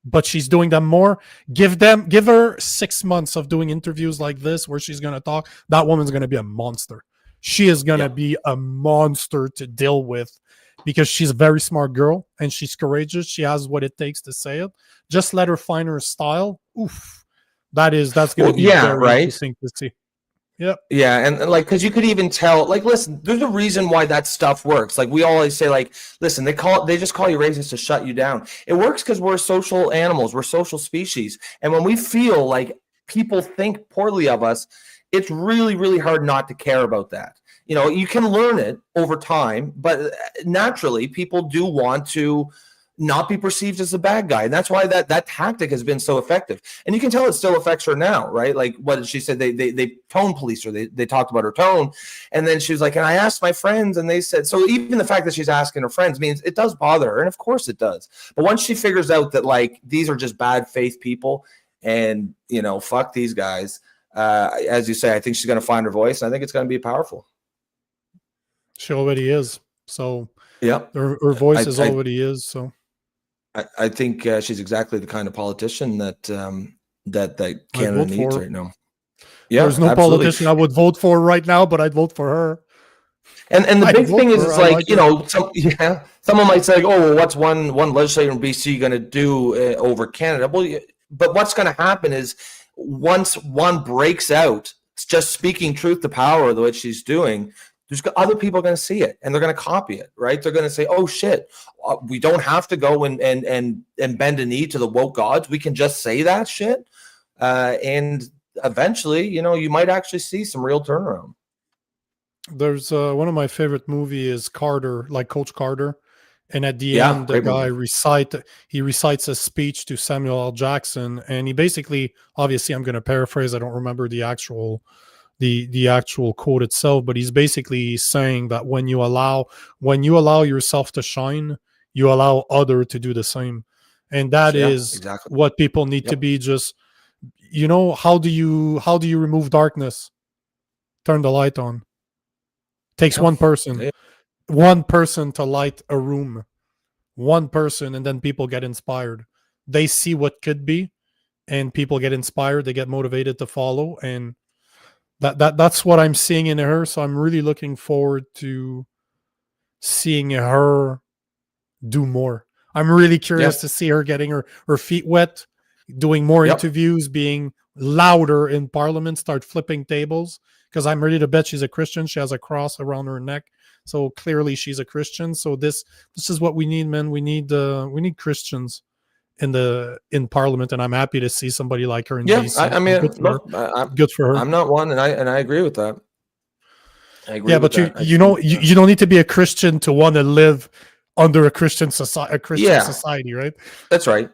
but she's doing them more. Give her 6 months of doing interviews like this where she's going to talk. That woman's going to be a monster. She is going to be a monster to deal with, because she's a very smart girl and she's courageous. She has what it takes to say it. Just let her find her style. Oof. That's going to be very interesting to see. Yeah. Yeah. And because you could even tell, listen, there's a reason why that stuff works. We always say, listen, they just call you racist to shut you down. It works because we're social animals. We're social species. And when we feel like people think poorly of us, it's really, really hard not to care about that. You can learn it over time, but naturally people do want to not be perceived as a bad guy. And that's why that tactic has been so effective. And you can tell it still affects her now, right? Like what she said, they tone police her. They talked about her tone. And then she was like, and I asked my friends and they said, so even the fact that she's asking her friends means it does bother her. And of course it does. But once she figures out that these are just bad faith people and, fuck these guys, as you say, I think she's going to find her voice. And I think it's going to be powerful. She already is. So yeah, her voice already is. So I think she's exactly the kind of politician that Canada needs right now. Yeah, there's no politician I would vote for right now, but I'd vote for her. And the big thing is, someone might say, oh, well, what's one legislator in BC going to do over Canada? Well, but what's going to happen is once one breaks out, just speaking truth to power, the way she's doing, there's other people are going to see it and they're going to copy it, right? They're going to say, oh shit, we don't have to go and bend a knee to the woke gods. We can just say that shit. And eventually, you might actually see some real turnaround. There's one of my favorite movies is Carter, like Coach Carter. And at the end, the guy recites a speech to Samuel L. Jackson. And he basically, obviously I'm going to paraphrase, I don't remember the actual quote itself, but he's basically saying that when you allow yourself to shine, you allow other to do the same. And that is exactly what people need to be. Just, you know, how do you remove darkness? Turn the light on. Takes one person. One person to light a room. One person, and then people get inspired. They see what could be, and people get inspired. They get motivated to follow, and that's what I'm seeing in her. So I'm really looking forward to seeing her do more. I'm really curious to see her getting her feet wet, doing more interviews, being louder in Parliament, start flipping tables. Because I'm ready to bet she's a Christian. She has a cross around her neck, so clearly she's a Christian. So this is what we need, man. We need Christians in Parliament, and I'm happy to see somebody like her in BC. I mean, good for her. I'm not one, and I agree with that. I agree. Yeah, but you don't need to be a Christian to want to live under a Christian society, right? That's right.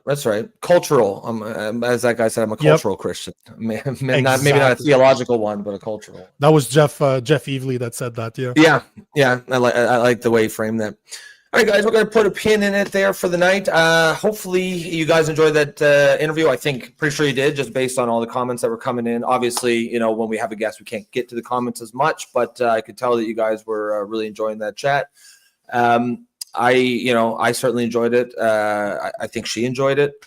Cultural. As that guy said, I'm a cultural Christian. Maybe not a theological one, but a cultural. That was Jeff Evely that said that. Yeah. I like the way you framed that. All right, guys, we're going to put a pin in it there for the night. Hopefully, you guys enjoyed that interview. I think, pretty sure you did, just based on all the comments that were coming in. Obviously, you know, when we have a guest, we can't get to the comments as much, but I could tell that you guys were really enjoying that chat. I certainly enjoyed it. I think she enjoyed it.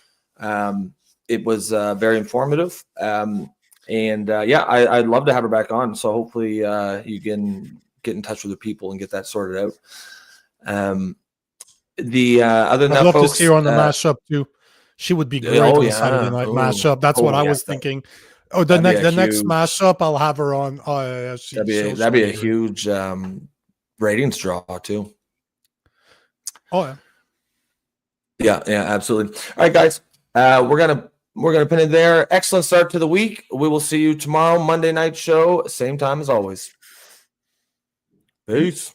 It was very informative. I'd love to have her back on. So hopefully you can get in touch with the people and get that sorted out. Other than I'd that, love folks, to see her on the mashup too. She would be great on the Saturday night mashup. That's what I was thinking. Oh, the next mashup, I'll have her on. Oh, yeah, that'd be a huge ratings draw too. Oh yeah, absolutely. All right, guys, we're gonna pin it there. Excellent start to the week. We will see you tomorrow, Monday night show, same time as always. Peace.